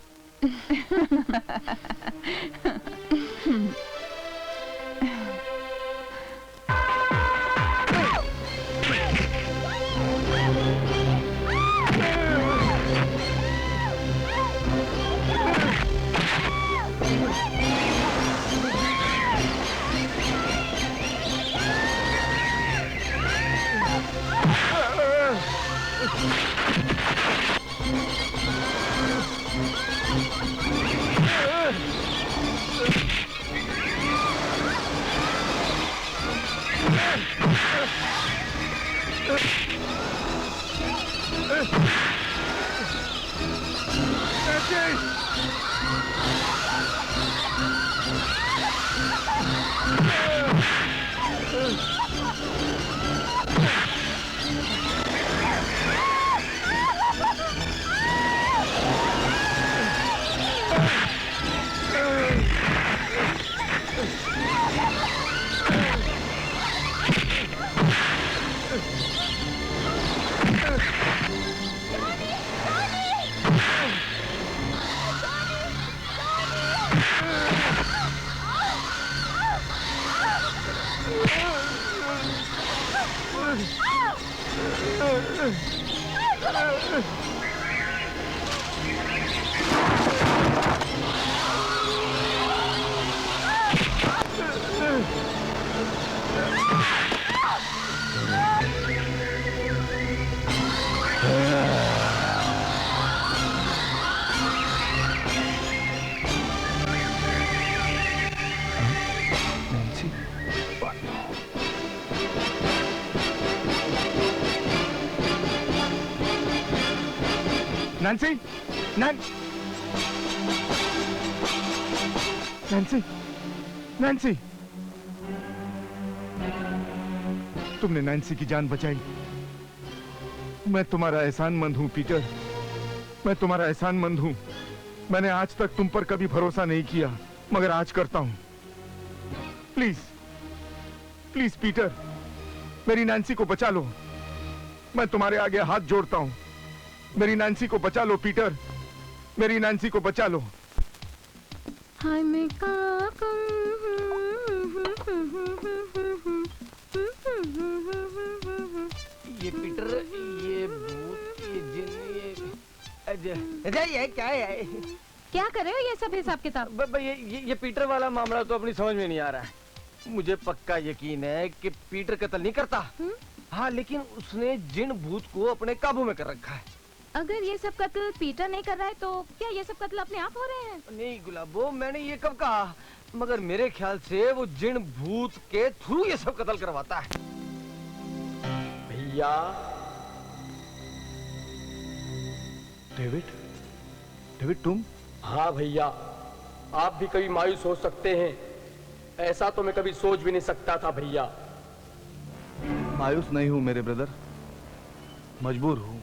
नैन्सी, नैन्सी, नैन्सी, तुमने नैन्सी की जान बचाई। मैं तुम्हारा एहसानमंद हूं पीटर, मैं तुम्हारा एहसानमंद हूं। मैंने आज तक तुम पर कभी भरोसा नहीं किया, मगर आज करता हूं। प्लीज, प्लीज पीटर, मेरी नैन्सी को बचा लो। मैं तुम्हारे आगे हाथ जोड़ता हूं। मेरी नैन्सी को बचा लो पीटर, मेरी नैन्सी को बचा लो। हाय मैं ये पीटर, ये भूत, ये जिन, ये क्या है? क्या कर रहे हो ये सब हिसाब किताब? ये पीटर वाला मामला तो अपनी समझ में नहीं आ रहा है। मुझे पक्का यकीन है कि पीटर कत्ल नहीं करता। हाँ, लेकिन उसने जिन भूत को अपने काबू में कर रखा है। अगर ये सब कत्ल पीटर नहीं कर रहा है तो क्या ये सब कत्ल अपने आप हो रहे हैं? नहीं गुलाबो, मैंने ये कब कहा? मगर मेरे ख्याल से वो जिन भूत के थ्रू ये सब कत्ल करवाता है। भैया डेविड, डेविड तुम? हाँ भैया, आप भी कभी मायूस हो सकते हैं, ऐसा तो मैं कभी सोच भी नहीं सकता था भैया। मायूस नहीं हूं मेरे ब्रदर, मजबूर हूं।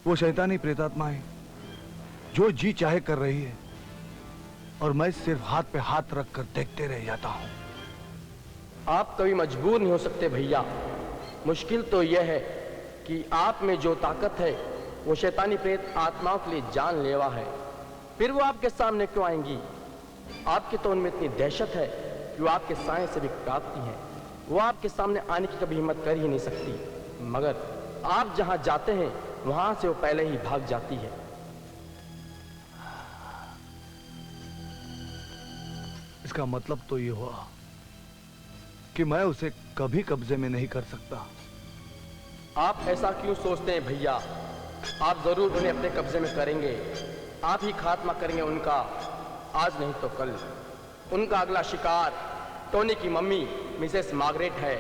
वो शैतानी प्रेतात्माएं जो जी चाहे कर रही है और मैं सिर्फ हाथ पे हाथ रखकर देखते रह जाता हूं। आप कभी मजबूर नहीं हो सकते भैया। मुश्किल तो यह है कि आप में जो ताकत है वो शैतानी प्रेत आत्माओं के लिए जानलेवा है। फिर वो आपके सामने क्यों आएंगी? आपके तो उनमें इतनी दहशत है कि वो आपके साए से भी कांपती हैं। वो आपके सामने आने की कभी हिम्मत कर ही नहीं सकती, मगर आप जहां जाते हैं वहां से वो पहले ही भाग जाती है। इसका मतलब तो ये हुआ कि मैं उसे कभी कब्जे में नहीं कर सकता। आप ऐसा क्यों सोचते हैं भैया? आप जरूर उन्हें अपने कब्जे में करेंगे। आप ही खात्मा करेंगे उनका, आज नहीं तो कल। उनका अगला शिकार टोनी की मम्मी मिसेस मार्गरेट है।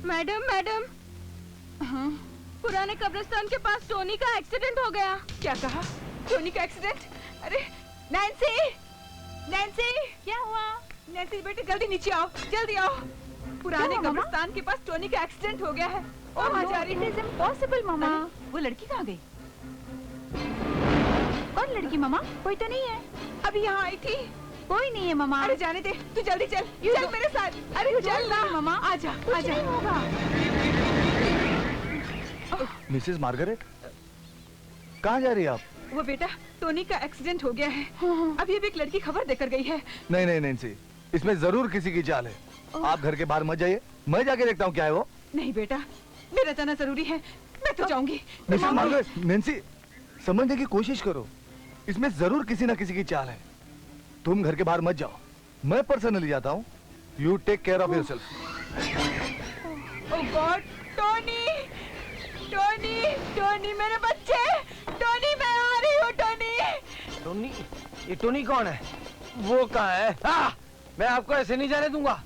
मैडम, मैडम, पुराने कब्रिस्तान के पास टोनी का एक्सीडेंट हो गया। क्या कहा? टोनी का एक्सीडेंट? अरे नैन्सी, नैन्सी, क्या हुआ? नैन्सी बेटे जल्दी नीचे आओ, जल्दी आओ। पुराने कब्रिस्तान के पास टोनी का एक्सीडेंट हो गया है और वहाँ जा रही है। इट इज इम्पॉसिबल मामा। वो लड़की कहाँ गई? कौन लड़की मामा? कोई तो नहीं है। अभी यहाँ आई थी। कोई नहीं है मामा। अरे जाने दे, तू जल्दी चल, चल मेरे साथ। अरे चल ना मामा, आजा, आजा। मिसेस मार्गरेट, कहाँ जा रही है आप? वो बेटा, टोनी का एक्सीडेंट हो गया है। अभी एक लड़की खबर देकर गई है। नहीं नहीं नैन्सी, इसमें जरूर किसी की चाल है। आप घर के बाहर मत जाइए, मैं जाके देखता हूँ क्या है वो। नहीं बेटा, मेरा जाना जरूरी है, मैं तो जाऊंगी। मिसेस मार्गरेट, नैन्सी समझने की कोशिश करो, इसमें जरूर किसी ना किसी की चाल है। तुम घर के बाहर मत जाओ, मैं पर्सनली जाता हूँ। You take care of yourself. Oh God, Tony, Tony, Tony मेरे बच्चे, टोनी मैं आ रही हूँ। टोनी, टोनी, ये टोनी कौन है? वो कहाँ है? मैं आपको ऐसे नहीं जाने दूंगा।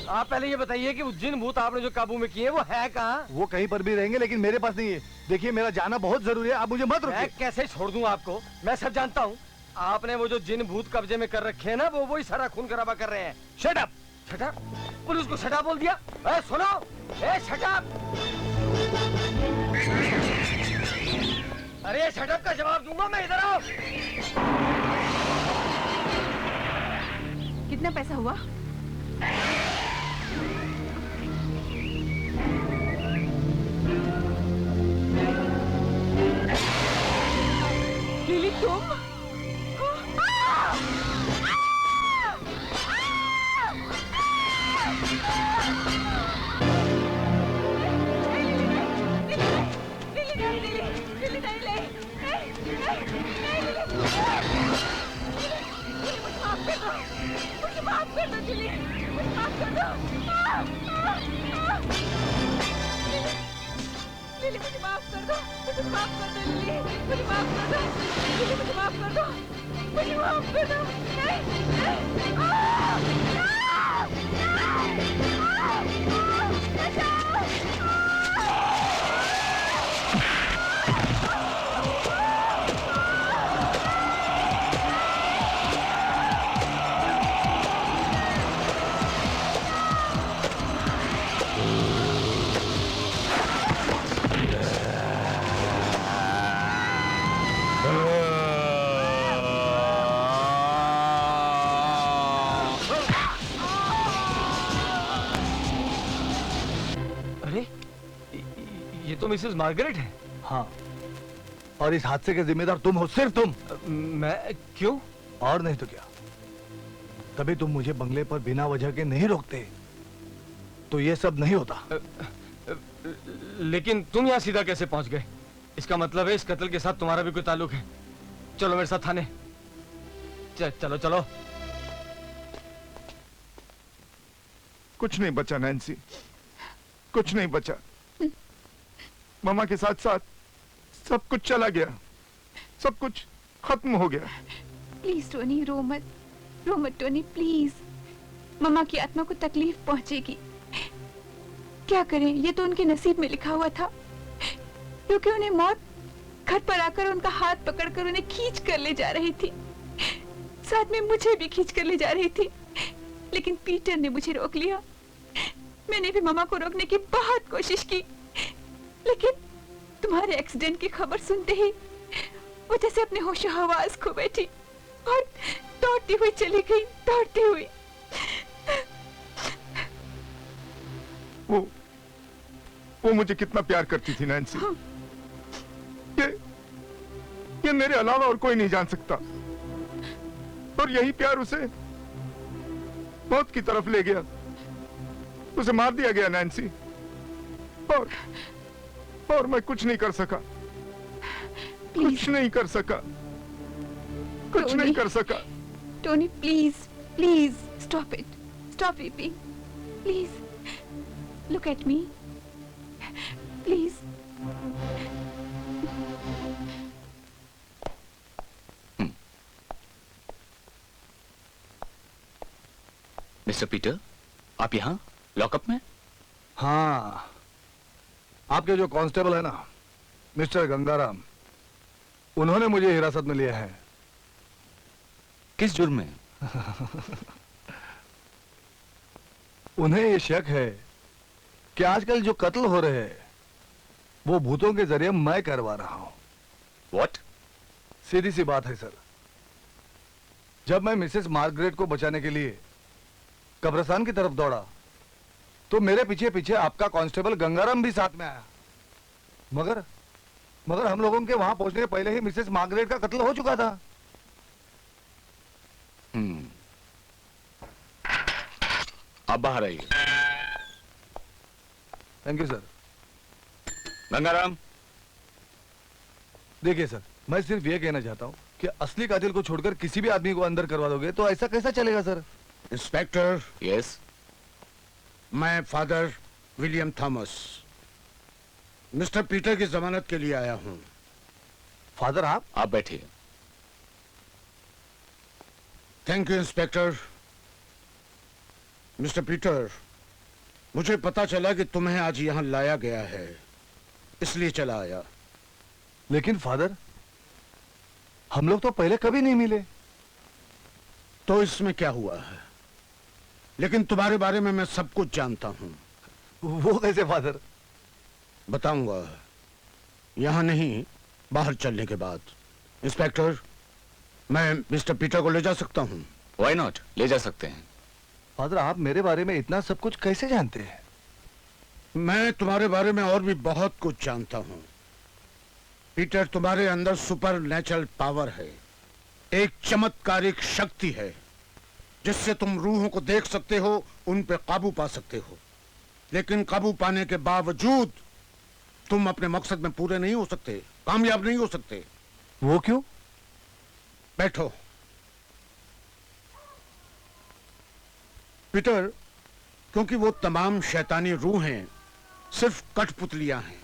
आप पहले ये बताइए कि वो जिन भूत आपने जो काबू में किए वो है कहाँ? वो कहीं पर भी रहेंगे, लेकिन मेरे पास नहीं है। देखिए मेरा जाना बहुत जरूरी है, आप मुझे मत रोकिए। मैं कैसे छोड़ दूं आपको? मैं सब जानता हूँ। आपने वो जो जिन भूत कब्जे में कर रखे हैं ना, वो वही सारा खून खराबा कर रहे हैं। Shut up! Shut up! Police को शट अप बोल दिया? सुनो, शट अप! अरे शट अप का जवाब दूंगा मैं, इधर आओ। कितना पैसा हुआ? लिली तुम? मुझे माफ कर दो लिली, मुझे माफ कर दो। लिली मुझे माफ कर दो, मुझे माफ कर दो लिली, मुझे माफ कर दो लिली, मुझे माफ कर दो, मुझे माफ कर दो। नहीं, नहीं, ये तो मिसेस मार्गरेट है। हाँ, और इस हादसे के जिम्मेदार तुम हो, सिर्फ तुम। मैं? क्यों? और नहीं तो क्या। कभी तुम मुझे बंगले पर बिना वजह के नहीं रोकते तो ये सब नहीं होता। लेकिन तुम यहाँ सीधा कैसे पहुंच गए? इसका मतलब है इस कत्ल के साथ तुम्हारा भी कोई ताल्लुक है। चलो मेरे साथ थाने। चलो चलो। कुछ नहीं बचा नैन्सी, कुछ नहीं बचा। मामा के साथ साथ सब कुछ चला गया, सब कुछ खत्म हो गया। प्लीज टोनी, रो मत टोनी, प्लीज। मम्मा की आत्मा को तकलीफ पहुंचेगी। क्या करें, ये तो उनके नसीब में लिखा हुआ था, क्योंकि उन्हें मौत घर पर आकर उनका हाथ पकड़कर उन्हें खींच कर ले जा रही थी। साथ में मुझे भी खींच कर ले जा रही थी, लेकिन पीटर ने मुझे रोक लिया। मैंने भी मम्मा को रोकने की बहुत कोशिश की, लेकिन तुम्हारे एक्सीडेंट की खबर सुनते ही वो जैसे अपने होशो हवास खो बैठी और दौड़ती हुई चली गई, दौड़ती हुई। वो मुझे कितना प्यार करती थी नैन्सी। ये मेरे अलावा और कोई नहीं जान सकता, और यही प्यार उसे मौत की तरफ ले गया। उसे मार दिया गया नैन्सी, और मैं कुछ नहीं कर सका, कुछ नहीं कर सका, कुछ नहीं कर सका। Tony please, please stop it, stop weeping, please look at me, please. Mister Peter, आप यहाँ लॉकअप में? हाँ, आपके जो कांस्टेबल है ना, मिस्टर गंगाराम, उन्होंने मुझे हिरासत में लिया है। किस जुर्म में? उन्हें ये शक है कि आजकल जो कत्ल हो रहे हैं वो भूतों के जरिए मैं करवा रहा हूं। What? सीधी सी बात है सर। जब मैं मिसेस मार्गरेट को बचाने के लिए कब्रिस्तान की तरफ दौड़ा तो मेरे पीछे पीछे आपका कांस्टेबल गंगाराम भी साथ में आया, मगर हम लोगों के वहां पहुंचने के पहले ही मिसेस मार्गरेट का कत्ल हो चुका था। आप बाहर आइए। Thank you sir. गंगाराम, देखिए सर, मैं सिर्फ ये कहना चाहता हूँ कि असली कातिल को छोड़कर किसी भी आदमी को अंदर करवा दोगे तो ऐसा कैसा चलेगा सर? इंस्पेक्टर। यस। मैं father William Thomas mister Peter की जमानत के लिए आया हूँ। फादर आप बैठिए। Thank you inspector. Mister Peter, मुझे पता चला कि तुम्हें आज यहाँ लाया गया है, इसलिए चला आया। लेकिन फादर, हम लोग तो पहले कभी नहीं मिले। तो इसमें क्या हुआ है? लेकिन तुम्हारे बारे में मैं सब कुछ जानता हूँ। वो कैसे फादर? बताऊंगा, यहाँ नहीं, बाहर चलने के बाद। इंस्पेक्टर, मैं मिस्टर पीटर को ले जा सकता हूँ? Why not? ले जा सकते हैं। फादर, आप मेरे बारे में इतना सब कुछ कैसे जानते हैं? मैं तुम्हारे बारे में और भी बहुत कुछ जानता हूँ। पीटर, तुम्हारे अंदर सुपर नेचुरल पावर है, एक चमत्कारिक शक्ति है जिससे तुम रूहों को देख सकते हो, उन पे काबू पा सकते हो। लेकिन काबू पाने के बावजूद तुम अपने मकसद में पूरे नहीं हो सकते, कामयाब नहीं हो सकते। वो क्यों? बैठो। पीटर, क्योंकि वो तमाम शैतानी रूहें सिर्फ कठपुतलियां हैं,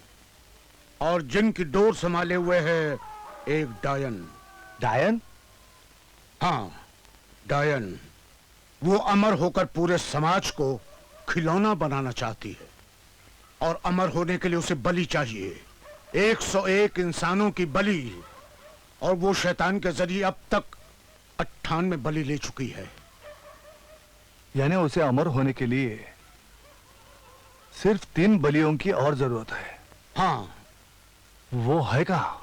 और जिनकी डोर संभाले हुए है एक डायन। डायन? हाँ, डायन। वो अमर होकर पूरे समाज को खिलौना बनाना चाहती है। और अमर होने के लिए उसे बलि चाहिए, 101 इंसानों की बलि, और वो शैतान के जरिए अब तक 98 बलि ले चुकी है। यानी उसे अमर होने के लिए सिर्फ 3 बलियों की और जरूरत है। हाँ, वो है कहाँ?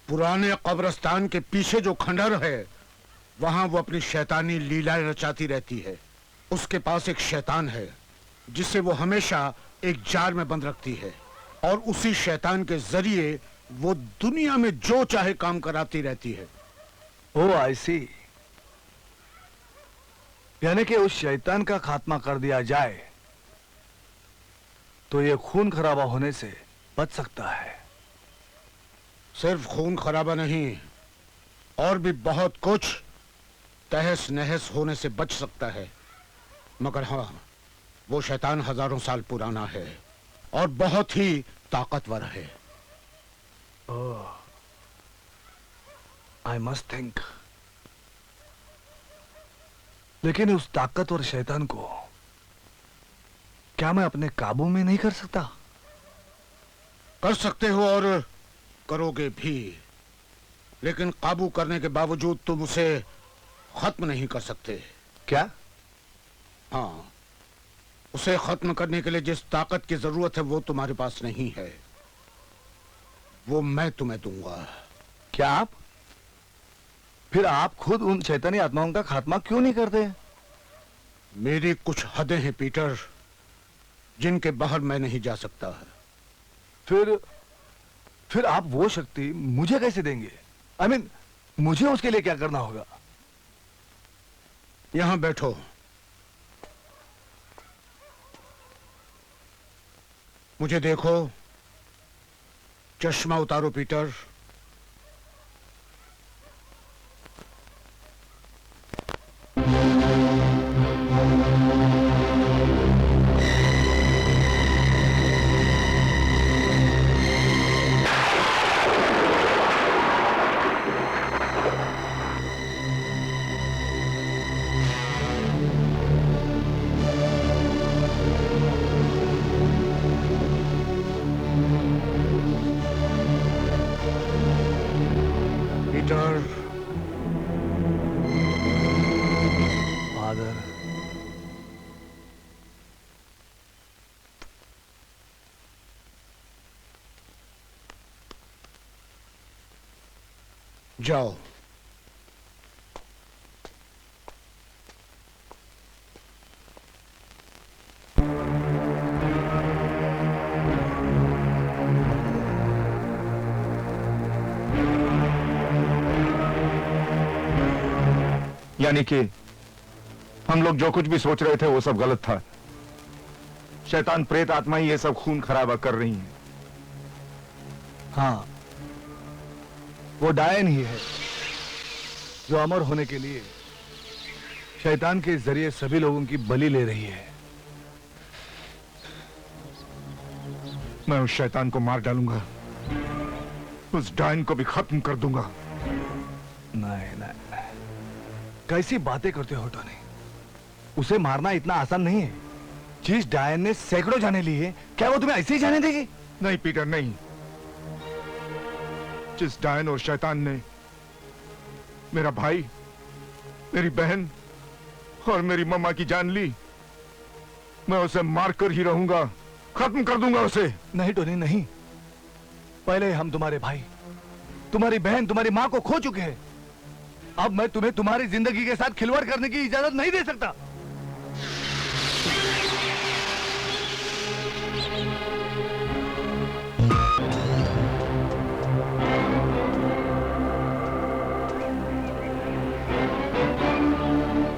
पुराने कब्रिस्तान के पीछे जो खंडर है, वहां वो अपनी शैतानी लीलाएं रचाती रहती है। उसके पास एक शैतान है जिसे वो हमेशा एक जार में बंद रखती है, और उसी शैतान के जरिए वो दुनिया में जो चाहे काम कराती रहती है। ओ आई सी। यानी कि उस शैतान का खात्मा कर दिया जाए तो ये खून खराबा होने से बच सकता है। सिर्फ खून खराबा नहीं, और भी बहुत कुछ तहस नहस होने से बच सकता है। मगर हाँ, वो शैतान हजारों साल पुराना है और बहुत ही ताकतवर है। I must think. लेकिन उस ताकतवर शैतान को क्या मैं अपने काबू में नहीं कर सकता? कर सकते हो और करोगे भी, लेकिन काबू करने के बावजूद तुम उसे खत्म नहीं कर सकते। क्या? हाँ, उसे खत्म करने के लिए जिस ताकत की जरूरत है वो तुम्हारे पास नहीं है, वो मैं तुम्हें दूंगा। क्या आप? फिर आप खुद उन शैतानी आत्माओं का खात्मा क्यों नहीं करते? मेरी कुछ हदें हैं पीटर, जिनके बाहर मैं नहीं जा सकता। फिर आप वो शक्ति मुझे कैसे देंगे? I mean, मुझे उसके लिए क्या करना होगा? यहां बैठो। मुझे देखो। चश्मा उतारो पीटर। जाओ। यानी कि हम लोग जो कुछ भी सोच रहे थे वो सब गलत था। शैतान प्रेत आत्मा ही ये सब खून खराबा कर रही हैं। हाँ, वो डायन ही है जो अमर होने के लिए शैतान के जरिए सभी लोगों की बलि ले रही है। मैं उस शैतान को मार डालूंगा, उस डायन को भी खत्म कर दूंगा। नहीं नहीं, कैसी बातें करते हो टोनी? उसे मारना इतना आसान नहीं है। जिस डायन ने सैकड़ों जाने लिए, क्या वो तुम्हें ऐसे ही जाने देगी? नहीं पीटर, नहीं। जिस डायन और शैतान ने मेरा भाई, मेरी बहन और मेरी मम्मा की जान ली, मैं उसे मारकर ही रहूंगा, खत्म कर दूंगा उसे। नहीं टोनी नहीं, पहले हम तुम्हारे भाई, तुम्हारी बहन, तुम्हारी मां को खो चुके हैं। अब मैं तुम्हें तुम्हारी जिंदगी के साथ खिलवाड़ करने की इजाजत नहीं दे सकता।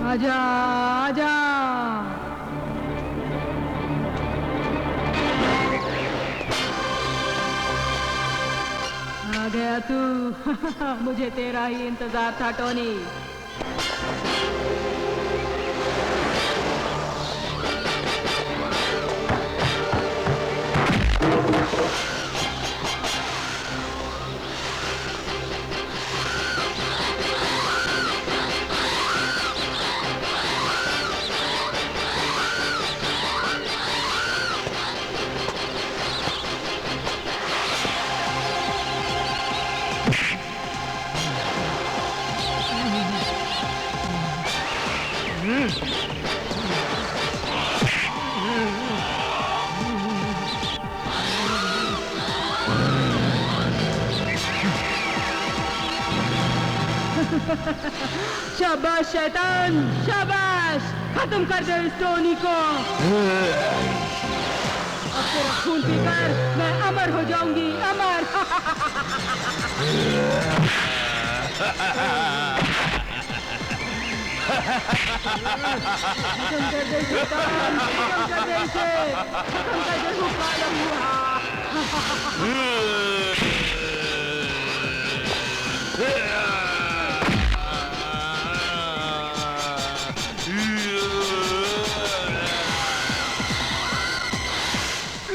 आजा आजा। आ गया तू। मुझे तेरा ही इंतजार था टोनी। शाबाश शैतान, शाबाश, खत्म कर दे इस टोनी को। अब तेरा खून पीकर मैं अमर हो जाऊंगी, अमर। खत्म कर दे शैतान, खत्म कर दे इसे, खत्म कर दे हुक्म हुआ।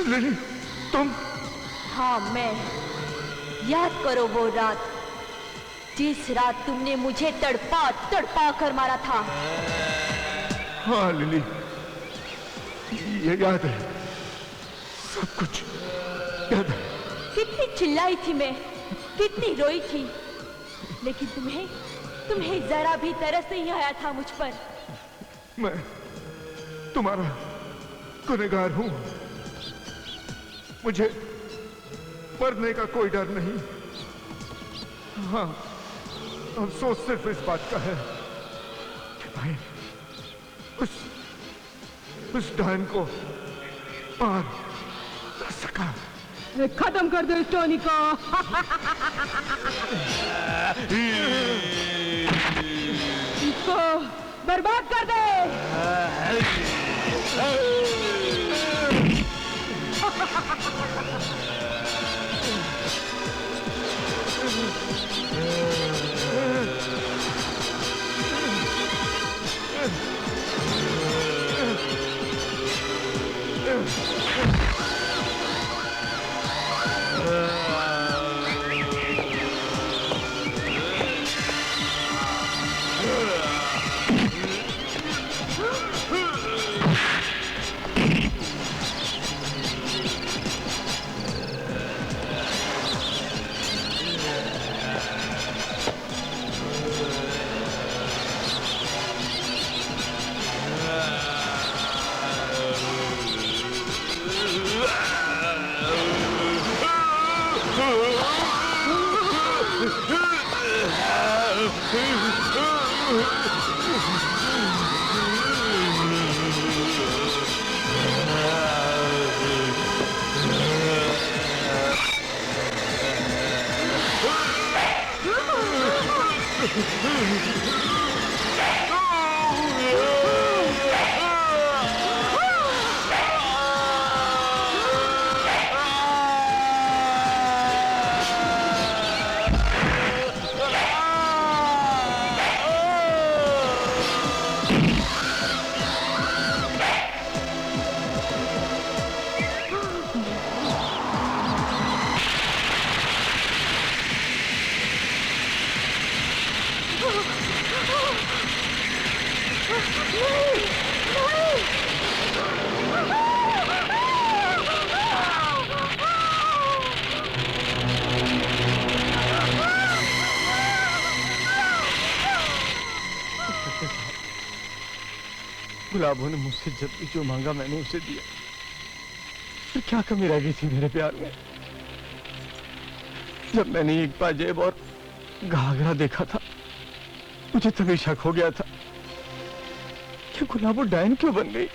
लिली, तुम? हाँ, मैं। याद करो वो रात, जिस रात तुमने मुझे तड़पा तड़पा कर मारा था। हाँ लिली, ये याद है, सब कुछ याद है। कितनी चिल्लाई थी मैं, कितनी रोई थी, लेकिन तुम्हें जरा भी तरस नहीं आया था मुझ पर। मैं तुम्हारा गुनहगार हूं, मुझे मरने का कोई डर नहीं। हाँ, अफसोस सिर्फ इस बात का है कि भाई उस डायन को मार न सका। खत्म कर दो इस टोनी को। इसको बर्बाद कर दे। गुलाबों ने मुझसे जब भी जो मांगा मैंने उसे दिया। फिर क्या कमी रह गई थी मेरे प्यार में? जब मैंने एक पाजेब और घाघरा देखा था, मुझे तभी शक हो गया था कि गुलाबो डायन क्यों बन गई।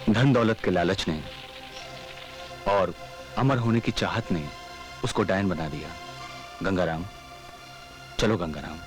धन दौलत के लालच ने और अमर होने की चाहत ने उसको डायन बना दिया। गंगाराम, चलो गंगाराम।